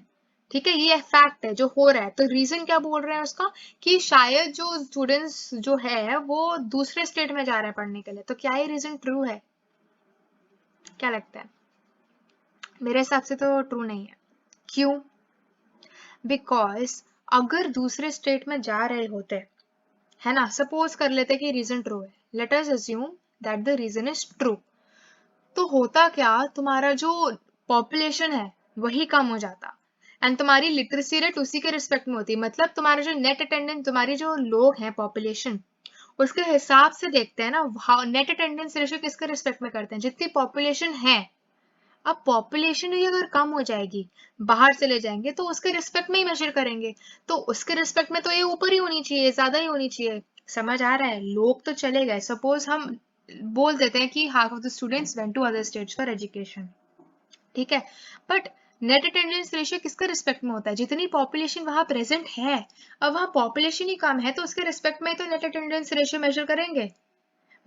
ठीक है, ये फैक्ट है जो हो रहा है। तो रीजन क्या बोल रहे हैं उसका कि शायद जो स्टूडेंट्स जो है वो दूसरे स्टेट में जा रहे हैं पढ़ने के लिए। तो क्या ये रीजन ट्रू है? क्या लगता है? मेरे हिसाब से तो ट्रू नहीं है। क्यों? बिकॉज अगर दूसरे स्टेट में जा रहे होते, है ना, सपोज कर लेते कि रीजन ट्रू है, let us assume that the reason is true, तो होता क्या, तुम्हारा जो पॉपुलेशन है वही कम हो जाता एंड तुम्हारी लिटरेसी रेट उसी के रिस्पेक्ट में होती। मतलब तुम्हारा जो नेट अटेंडेंस, तुम्हारी जो लोग हैं पॉपुलेशन, उसके हिसाब से देखते हैं ना, नेट अटेंडेंस रेशियो किसके रिस्पेक्ट में करते हैं? जितनी पॉपुलेशन है अब पॉपुलेशन ही अगर कम हो जाएगी, बाहर चले जाएंगे तो उसके रिस्पेक्ट में ही मेजर करेंगे, तो उसके रिस्पेक्ट में तो ये ऊपर ही होनी चाहिए, ज्यादा ही होनी चाहिए। समझ आ रहा है? लोग तो चले गए, सपोज हम बोल देते हैं कि half of the students went to other states for education, ठीक है, बट नेट अटेंडेंस रेशियो किसके रिस्पेक्ट में होता है? जितनी पॉपुलेशन वहां प्रेजेंट है। अब वहां पॉपुलेशन ही कम है तो उसके रिस्पेक्ट में तो नेट अटेंडेंस रेशियो मेजर करेंगे,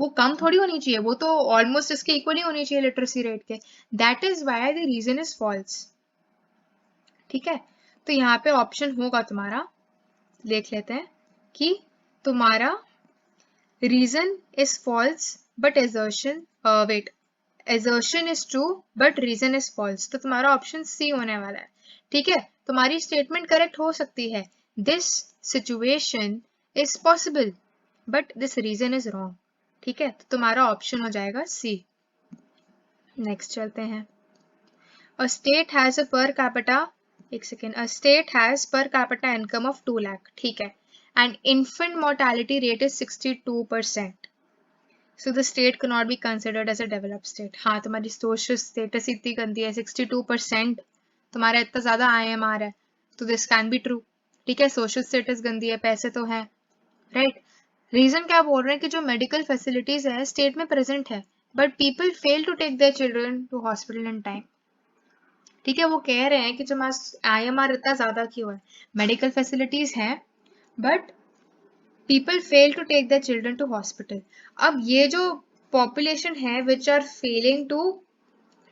वो कम थोड़ी होनी चाहिए, वो तो ऑलमोस्ट इसके इक्वल ही होनी चाहिए लिटरेसी रेट के। That is why the reason is false, ठीक है। तो यहाँ पे ऑप्शन होगा तुम्हारा, देख लेते हैं कि तुम्हारा reason is false but assertion, wait, assertion is true but reason is false, तो तुम्हारा ऑप्शन सी होने वाला है, ठीक है। तुम्हारी स्टेटमेंट करेक्ट हो सकती है, this situation is possible but this reason is wrong, ठीक है, तो तुम्हारा ऑप्शन हो जाएगा सी। नेक्स्ट चलते हैं। A state has a per capita, एक सेकेंड, अ स्टेट हैज पर कैपिटा इनकम ऑफ 2 लाख, ठीक है, and infant mortality rate is 62%, so the state cannot be considered as a developed state। हाँ, तुम्हारी सोशल स्टेटस इतनी गंदी है, 62%, तुम्हारा इतना ज्यादा IMR है, तो दिस कैन बी ट्रू, ठीक है। सोशल स्टेटस गंदी है, पैसे तो हैं, राइट। रीजन क्या बोल रहे हैं कि जो मेडिकल फैसिलिटीज है स्टेट में प्रेजेंट है, but people fail to take their children to hospital in time, ठीक है। वो कह रहे हैं कि जो IMR इतना ज्यादा क्यों है, मेडिकल फैसिलिटीज हैं but people fail to take their children to hospital। अब ये जो population है which are failing to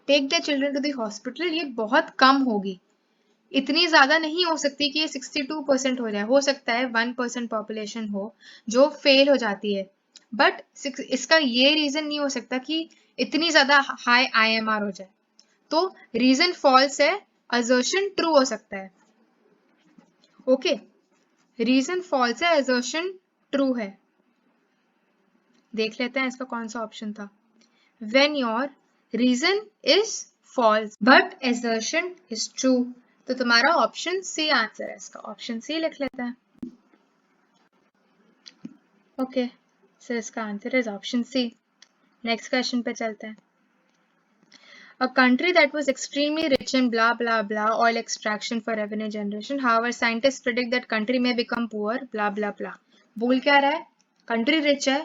take their children to the hospital, ये बहुत कम होगी, इतनी ज्यादा नहीं हो सकती कि ये 62% हो जाए, हो सकता है 1% population हो जो फेल हो जाती है, बट इसका ये रीजन नहीं हो सकता कि इतनी ज्यादा हाई IMR हो जाए, तो रीजन फॉल्स है, असर्शन ट्रू हो सकता है, ओके। रीजन फॉल्स है, असर्शन ट्रू है। देख लेते हैं इसका कौन सा ऑप्शन था। When your reason is false but assertion is true, तो तुम्हारा ऑप्शन सी आंसर है इसका, ऑप्शन सी लिख लेते हैं, ओके। सो इसका answer is option C. Next question पे चलते हैं। A country that was extremely rich in blah blah blah oil extraction for revenue generation, however scientists predict that country may become poor blah blah blah। बोल क्या रहा है? Country rich है,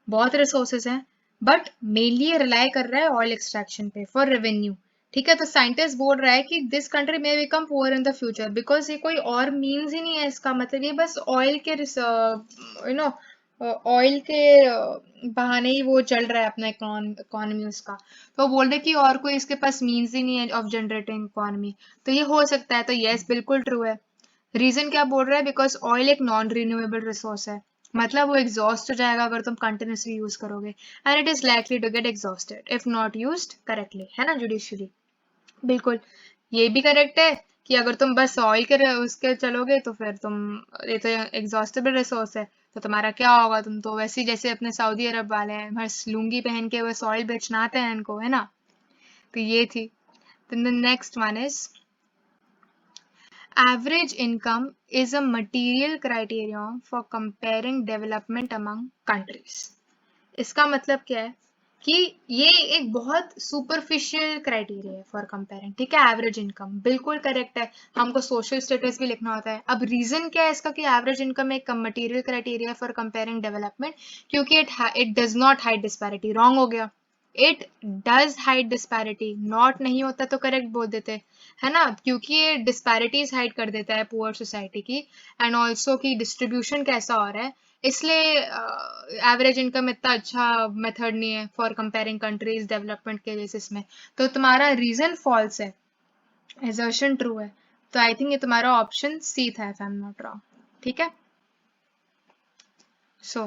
बहुत resources हैं, बट मेनली रिलाई कर रहा है ऑयल एक्सट्रैक्शन पे फॉर रेवेन्यू, ठीक है। तो साइंटिस्ट बोल रहा है कि दिस कंट्री में become poor in the future, because ये कोई और मीन्स ही नहीं है इसका, मतलब ये बस ऑयल के यू नो ऑयल के बहाने ही वो चल रहा है अपना इकोनॉमी उसका, तो बोल रहे कि और कोई इसके पास मीन्स ही नहीं है ऑफ जनरेटिंग इकोनॉमी, तो ये हो सकता है, तो यस बिल्कुल ट्रू है। रीजन क्या बोल रहा है? बिकॉज ऑयल एक नॉन रिन्यूएबल रिसोर्स है, मतलब वो एग्जॉस्ट हो जाएगा अगर तुम कंटिन्यूसली यूज करोगे, and it is likely to get exhausted if not used correctly, है ना, जुडिशियली। बिल्कुल, ये भी करेक्ट है कि अगर तुम बस ऑयल के उसके चलोगे तो फिर तुम, ये तो एग्जॉस्टेबल रिसोर्स है, तो तुम्हारा क्या होगा, तुम तो वैसे ही जैसे अपने सऊदी अरब वाले हैं, बस लुंगी पहन के बस ऑयल बेचना आता है इनको, है ना। तो ये थी। then the next one is average income is a material criterion for comparing development among countries। इसका मतलब क्या है कि ये एक बहुत सुपरफिशियल क्राइटेरिया है फॉर कंपेयरिंग, ठीक है। एवरेज इनकम बिल्कुल करेक्ट है, हमको सोशल स्टेटस भी लिखना होता है। अब रीजन क्या है इसका कि एवरेज इनकम एक material criteria for comparing development, क्योंकि it does not hide disparity, wrong हो गया, it does hide disparity, not नहीं होता तो करेक्ट बोल देते, है ना, क्योंकि ये डिस्पैरिटीज हाइड कर देता है पुअर सोसाइटी की, एंड ऑल्सो की डिस्ट्रीब्यूशन कैसा हो रहा है, इसलिए एवरेज इनकम इतना अच्छा मेथड नहीं है फॉर कंपेयरिंग कंट्रीज डेवलपमेंट के बेसिस में, तो तुम्हारा रीजन फॉल्स है, एजर्शन ट्रू है, तो आई थिंक ये तुम्हारा ऑप्शन सी था if I am not wrong, ठीक है। So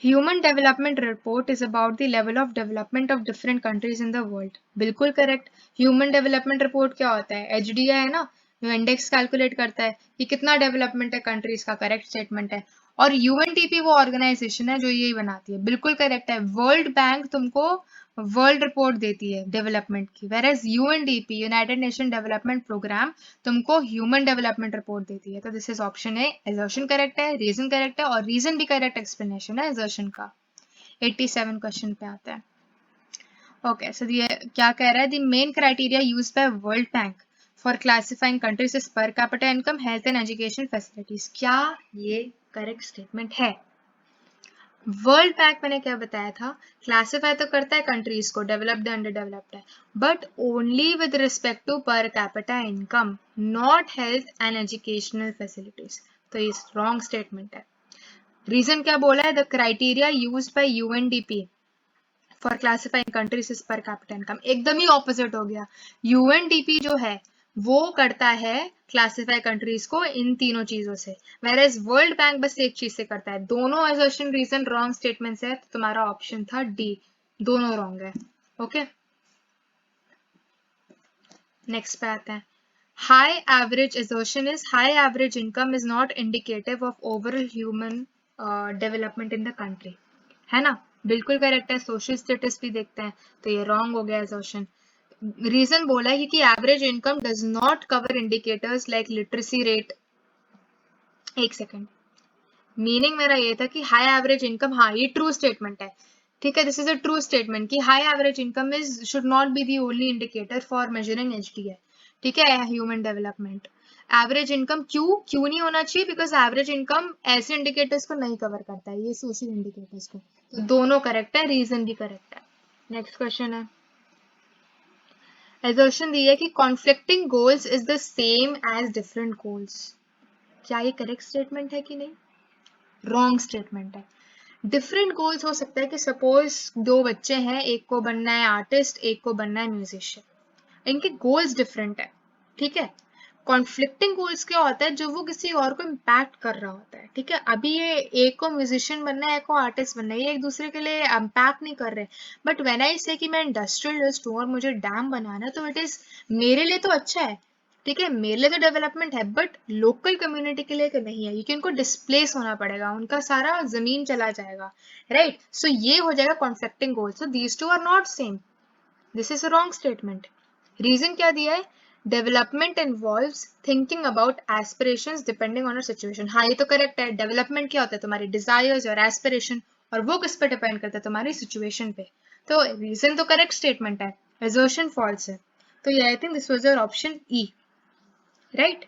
human development report is about the level of development of different countries in the world, बिल्कुल करेक्ट। ह्यूमन डेवलपमेंट रिपोर्ट क्या होता है? HDI है ना, जो इंडेक्स कैलकुलेट करता है कि कितना डेवलपमेंट है कंट्रीज का, करेक्ट स्टेटमेंट है। और UNDP वो ऑर्गेनाइजेशन है जो यही बनाती है, बिल्कुल करेक्ट है। वर्ल्ड बैंक तुमको वर्ल्ड रिपोर्ट देती है डेवलपमेंट की, where UNDP United Nation Development Programme तुमको ह्यूमन डेवलपमेंट रिपोर्ट देती है, तो this is option A, assertion correct है, रीजन करेक्ट है, और रीजन भी करेक्ट एक्सप्लेनेशन है एजर्शन का। 87 क्वेश्चन पे आता है। ओके, सो ये क्या कह रहा है, the main criteria use by world bank for classifying countries is per capita income, health and education facilities. क्या ये करेक्ट स्टेटमेंट है? वर्ल्ड बैंक मैंने क्या बताया था, क्लासिफाई तो करता है कंट्रीज को, डेवलप्ड अंडर डेवलप्ड है, but only with respect to per capita income, not health and educational facilities. तो ये रॉन्ग स्टेटमेंट है। रीजन क्या बोला है, the criteria used by UNDP for classifying countries is per capita income. एकदम ही opposite हो गया। यूएनडीपी जो है वो करता है क्लासिफाई कंट्रीज को इन तीनों चीजों से, whereas वर्ल्ड बैंक बस एक चीज से करता है। दोनों असर्शन रीजन रॉन्ग स्टेटमेंट्स है, तो तुम्हारा ऑप्शन था डी, दोनों रॉन्ग है। ओके, नेक्स्ट पे आते हैं। High average assertion is high average income is not indicative of overall human development in the country, है ना? बिल्कुल करेक्ट है। सोशल स्टेटस भी देखते हैं, तो ये रॉन्ग हो गया assertion। रीजन बोला है क्योंकि average income does not cover indicators like literacy rate. एक सेकेंड, मीनिंग मेरा ये था कि हाई एवरेज इनकम, हाँ ये ट्रू स्टेटमेंट है, ठीक है, this is a true statement कि high average income is should not be the only indicator for measuring HDI, ठीक है, ह्यूमन डेवलपमेंट। एवरेज इनकम क्यों नहीं होना चाहिए, बिकॉज एवरेज इनकम ऐसे इंडिकेटर्स को नहीं कवर करता है, ये सोशल इंडिकेटर्स को। तो दोनों करेक्ट है, रीजन भी करेक्ट है। नेक्स्ट क्वेश्चन है, assertion दी है कि conflicting goals is the same as different goals। क्या ये करेक्ट स्टेटमेंट है कि नहीं? रॉन्ग स्टेटमेंट है। डिफरेंट गोल्स हो सकता है कि सपोज दो बच्चे हैं, एक को बनना है आर्टिस्ट, एक को बनना है म्यूजिशियन, इनके गोल्स डिफरेंट है, ठीक है। कॉन्फ्लिक्टिंग गोल्स क्या होता है, जो वो किसी और को इम्पैक्ट कर रहा होता है, ठीक है। अभी ये एक को म्यूजिशियन बनना है, एक को आर्टिस्ट बनना है, ये एक दूसरे के लिए इम्पैक्ट नहीं कर रहे। बट व्हेन आई से कि मैं इंडस्ट्रियलिस्ट हूँ और मुझे डैम बनाना है, तो इट इज मेरे लिए तो अच्छा है, ठीक है, मेरे लिए तो डेवलपमेंट है, बट लोकल कम्युनिटी के लिए तो नहीं है, क्योंकि उनको डिस्प्लेस होना पड़ेगा, उनका सारा जमीन चला जाएगा, राइट। सो ये हो जाएगा conflicting goals. So these two are not same, this is a wrong statement. Reason क्या दिया है, development involves thinking about aspirations depending on a situation. हाँ ये तो करेक्ट है, डेवलपमेंट क्या होता है, तुम्हारी डिजायर्स और एस्पिरेशन, और वो किस पे डिपेंड करता है, तुम्हारी सिचुएशन पे। तो रीजन तो करेक्ट स्टेटमेंट है, assertion false है। तो ये I think this was your option E, right.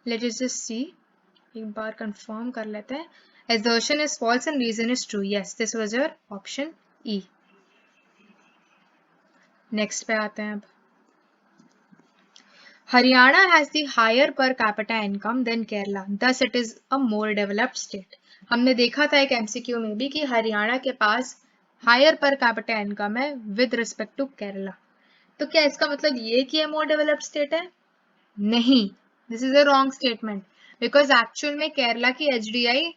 Let us just see, एक बार कंफर्म कर लेते हैं। assertion is false and reason is true, yes, this was your option E। Next पे आते हैं अब। Haryana has the higher per capita income than Kerala, thus it is a more developed state। हमने देखा था एक एमसीक्यू में भी कि हरियाणा के पास हायर पर कैपिटा इनकम है विद रिस्पेक्ट टू केरला। तो क्या इसका मतलब ये कि ये मोर डेवलप्ड स्टेट है? नहीं, this is a wrong statement, because actual में केरला की एचडीआई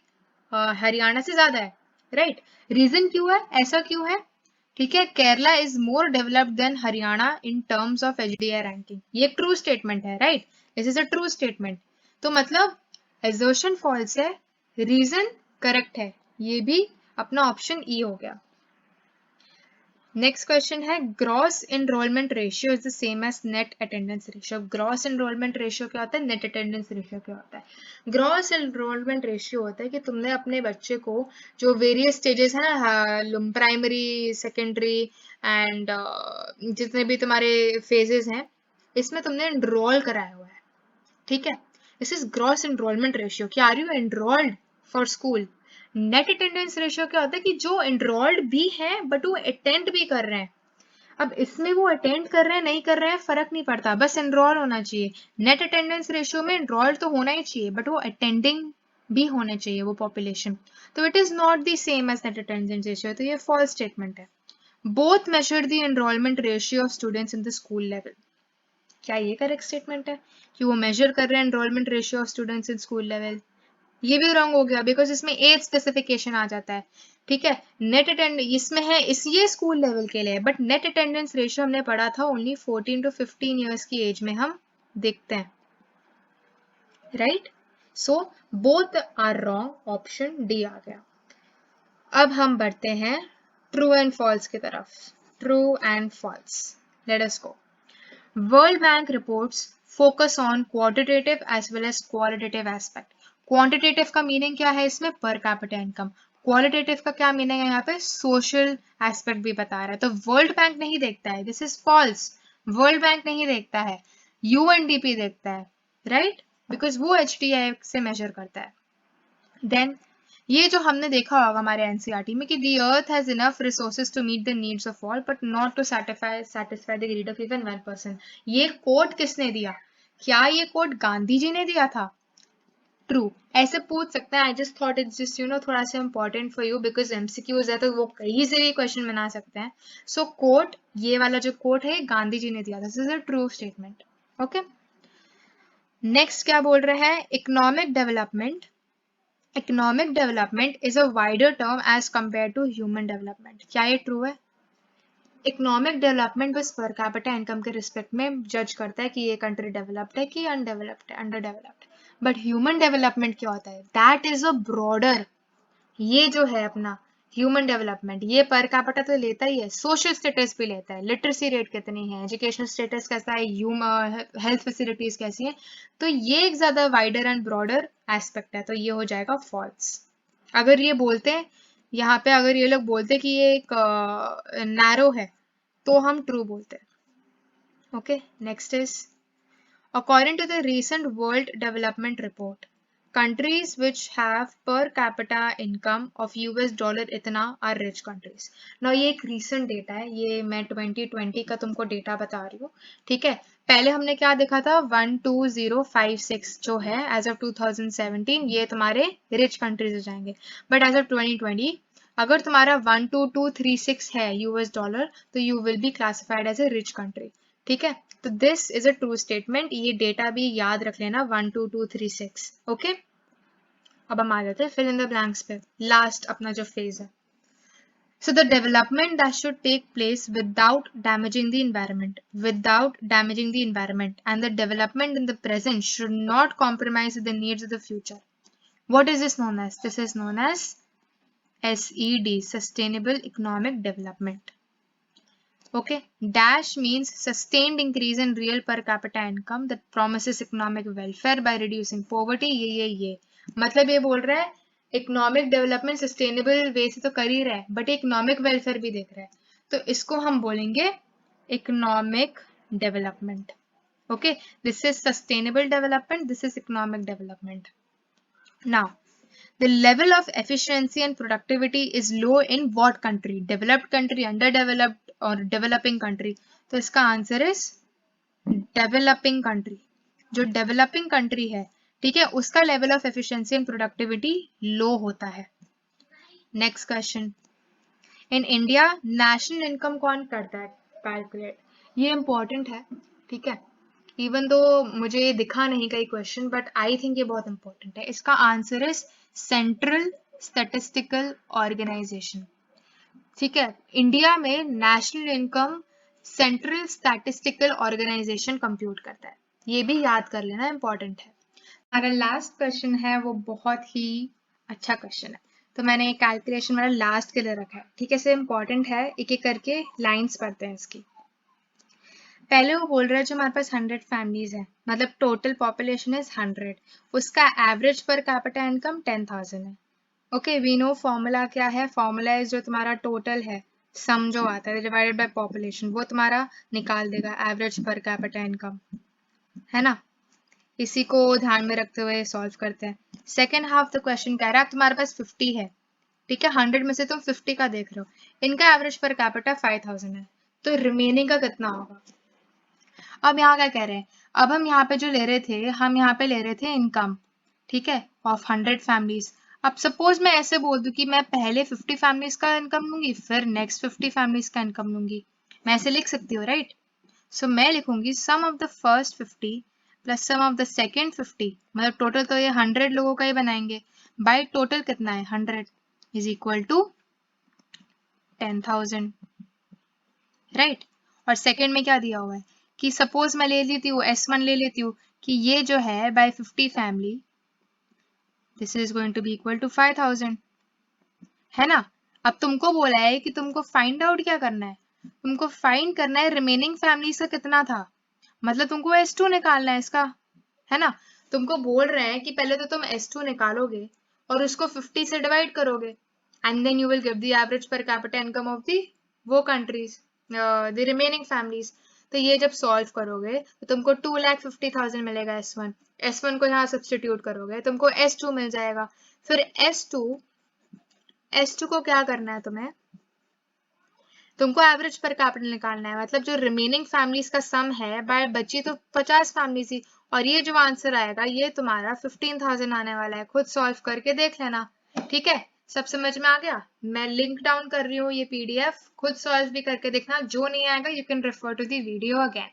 हरियाणा से ज्यादा है, राइट। रीजन क्यों है, ऐसा क्यों है? ठीक है, Kerala is more developed than Haryana in terms of HDI ranking. ये एक ट्रू स्टेटमेंट है, right, this is a true statement. तो मतलब assertion फॉल्स है, रीजन करेक्ट है, ये भी अपना ऑप्शन ई हो गया। नेक्स्ट क्वेश्चन है, gross enrolment ratio is the same as net attendance ratio. Gross enrolment ratio क्या होता है, नेट अटेंडेंस रेशियो क्या होता है? ग्रॉस एनरोलमेंट रेशियो होता है कि तुमने अपने बच्चे को, जो वेरियस स्टेजेस है ना, प्राइमरी, सेकेंडरी एंड जितने भी तुम्हारे फेजेस हैं, इसमें तुमने एनरोल कराया हुआ है, ठीक है। This is gross enrolment ratio कि are you enrolled for school. Net attendance ratio क्या होता है कि जो एनरोल्ड भी है बट वो अटेंड भी कर रहे हैं। अब इसमें वो अटेंड कर रहे हैं नहीं कर रहे हैं फर्क नहीं पड़ता, बस एनरोल होना चाहिए। नेट अटेंडेंस रेशियो में एनरोल तो होना ही चाहिए, बट वो अटेंडिंग भी होने चाहिए वो पॉपुलेशन। तो it is not the same as net attendance ratio, तो ये फॉल्स स्टेटमेंट है। Both measure the enrolment ratio of students in the school level. क्या ये करेक्ट स्टेटमेंट है कि वो मेजर कर रहे हैं enrolment ratio of students in school level? ये भी रॉन्ग हो गया, बिकॉज इसमें एज स्पेसिफिकेशन आ जाता है, ठीक है। नेट अटेंड इसमें है, इस ये स्कूल लेवल के लिए, बट नेट अटेंडेंस रेशियो हमने पढ़ा था ओनली 14 to 15 ईयर्स की एज में हम देखते हैं, right. So both are wrong, option D आ गया। अब हम बढ़ते हैं ट्रू एंड फॉल्स की तरफ। True and false, let us go. World Bank reports focus on quantitative as well as qualitative aspect। Quantitative का मीनिंग क्या है इसमें, पर कैपिटा इनकम। क्वालिटेटिव का क्या मीनिंग है यहाँ पे, सोशल एस्पेक्ट भी बता रहा है। तो वर्ल्ड बैंक नहीं देखता है, this is false, World Bank नहीं देखता है, यूएनडीपी देखता है, राइट, बिकॉज वो एचडीआई से मेजर करता है। देन ये जो हमने देखा होगा हमारे एनसीईआरटी में कि the earth has enough resources to meet the needs of all but not to satisfy the greed of even 1%। ये कोट किसने दिया, क्या ये कोट गांधी जी ने दिया था? ट्रू, ऐसे पूछ सकते हैं। I just thought it's just थोड़ा सा important for you because MCQs है तो वो कहीं से भी क्वेश्चन बना सकते हैं। सो कोट, ये वाला जो कोट है गांधी जी ने दिया था, this is a true statement. Okay, next क्या बोल रहे हैं, economic development. Economic development is a wider term as compare to human development. क्या ये ट्रू है? इकोनॉमिक डेवलपमेंट बस पर कैपिटा इनकम के रिस्पेक्ट में जज करता है कि ये कंट्री डेवलप्ड है कि अनडेवलप्ड है, under developed. But human development क्या होता है, दैट इज अ ब्रॉडर। ये जो है अपना ह्यूमन डेवलपमेंट, ये पर कैपिटा तो लेता ही है, सोशल स्टेटस भी लेता है, लिटरेसी रेट कितनी है, एजुकेशनल स्टेटस कैसा है, हेल्थ फैसिलिटीज कैसी हैं, तो ये एक ज्यादा वाइडर एंड ब्रॉडर एस्पेक्ट है, तो ये हो जाएगा फॉल्स। अगर ये बोलते हैं यहाँ पे, अगर ये लोग बोलते कि ये एक नैरो है तो हम ट्रू बोलते हैं। Okay, next is according to the recent World Development Report, countries which have per capita income of $, इतना are rich countries. Now ये एक recent data है, ये मैं 2020 का तुमको डेटा बता रही हूँ, ठीक है। पहले हमने क्या देखा था, 12056 जो है एज ऑफ 2017, ये तुम्हारे रिच कंट्रीज हो जाएंगे। बट एज ऑफ 2020 अगर तुम्हारा 12236 है $, तो you will be classified as a rich country, ठीक है। तो this is a true statement, ये डेटा भी याद रख लेना 12236। ओके, अब हम आ जाते हैं फिल इन द ब्लैंक्स पे, लास्ट अपना जो फेज है। So the development that should take place without damaging the environment, and the development in the present should not compromise the needs of the future. What is this known as? This is known as SED, Sustainable Economic Development. Okay, dash means sustained increase in real per capita income that promises economic welfare by reducing poverty. ये मतलब ये बोल रहा है economic development sustainable वे से तो कर ही रहा है बट इकोनॉमिक वेलफेयर भी देख रहा है, तो इसको हम बोलेंगे economic development. Okay, this is sustainable development, this is economic development. Now the level of efficiency and productivity is low in what country? Developed country, underdeveloped or developing country? तो इसका आंसर is developing country। जो developing country है, ठीक है, उसका level of efficiency and productivity low होता है। Next question, in India national income कौन करता है calculate? ये important है, ठीक है, इवन दो मुझे ये दिखा नहीं कई क्वेश्चन बट आई थिंक ये बहुत इंपॉर्टेंट है। इसका answer is central statistical organisation, ठीक है। इंडिया में national income central statistical organisation compute करता है, ये भी याद कर लेना, इंपॉर्टेंट है। हमारा लास्ट क्वेश्चन है वो बहुत ही अच्छा क्वेश्चन है, तो मैंने कैलकुलेशन वाला लास्ट के लिए रखा है, ठीक है। से इंपॉर्टेंट है, एक एक करके लाइंस पढ़ते हैं इसकी। पहले वो बोल रहा है जो हमारे पास 100 फैमिलीज है, मतलब टोटल पॉपुलेशन इज 100, उसका एवरेज पर कैपिटा इनकम 10,000 है। ओके, वी नो फॉर्मूला क्या है, फॉर्मूला इज जो तुम्हारा टोटल है, सम जो आता है डिवाइडेड बाय पॉपुलेशन, वो तुम्हारा निकाल देगा एवरेज पर कैपिटा इनकम, है ना। इसी को ध्यान में रखते हुए सॉल्व करते हैं। सेकेंड हाफ द क्वेश्चन कह रहा है तुम्हारे पास 50 है, ठीक है, 100 में से तुम 50 का देख रहे हो, इनका एवरेज पर कैपिटा 5000 है, तो रिमेनिंग का कितना होगा। अब यहाँ क्या कह रहे हैं, अब हम यहाँ पे जो ले रहे थे, हम यहाँ पे ले रहे थे इनकम, ठीक है, ऑफ 100 फैमिलीज। अब सपोज मैं ऐसे बोल दूं कि मैं पहले 50 फैमिलीज का इनकम लूंगी फिर नेक्स्ट 50 फैमिलीज का इनकम लूंगी, मैं ऐसे लिख सकती हूँ, राइट। सो मैं लिखूंगी some of the first 50 plus some of the second 50, मतलब टोटल तो ये 100 लोगों का ही बनाएंगे, बाई टोटल कितना है 100 इज इक्वल टू 10,000, राइट। और सेकेंड में क्या दिया हुआ है कि सपोज मैं ले लेती हूँ S1 ले लेती हूँ कि ये जो है by 50 family this is going to be equal to 5000, है ना। अब तुमको बोला है कि तुमको फाइंड आउट क्या करना है, तुमको फाइंड करना है रिमेनिंग फैमिलीज का कितना था, मतलब तुमको S2 निकालना है इसका, है ना। तुमको बोल रहे हैं कि पहले तो तुम S2 निकालोगे और उसको 50 से डिवाइड करोगे, and then you will give the average per capita income of the वो countries, the remaining families. तो ये जब सॉल्व करोगे तो तुमको 2,50,000 मिलेगा S1. S1 को यहाँ सब्सटीट्यूट करोगे तुमको S2 मिल जाएगा. फिर S2 को क्या करना है तुम्हें, तुमको एवरेज पर कैपिटल निकालना है. मतलब जो रिमेनिंग फैमिलीज का सम है, बाय बची तो 50 फैमिलीज ही, और ये जो आंसर आएगा ये तुम्हारा 15,000 आने वाला है. खुद सॉल्व करके देख लेना. ठीक है, सब समझ में आ गया. मैं लिंक डाउन कर रही हूँ ये PDF, खुद सॉल्व भी करके देखना. जो नहीं आएगा you can refer to the video again.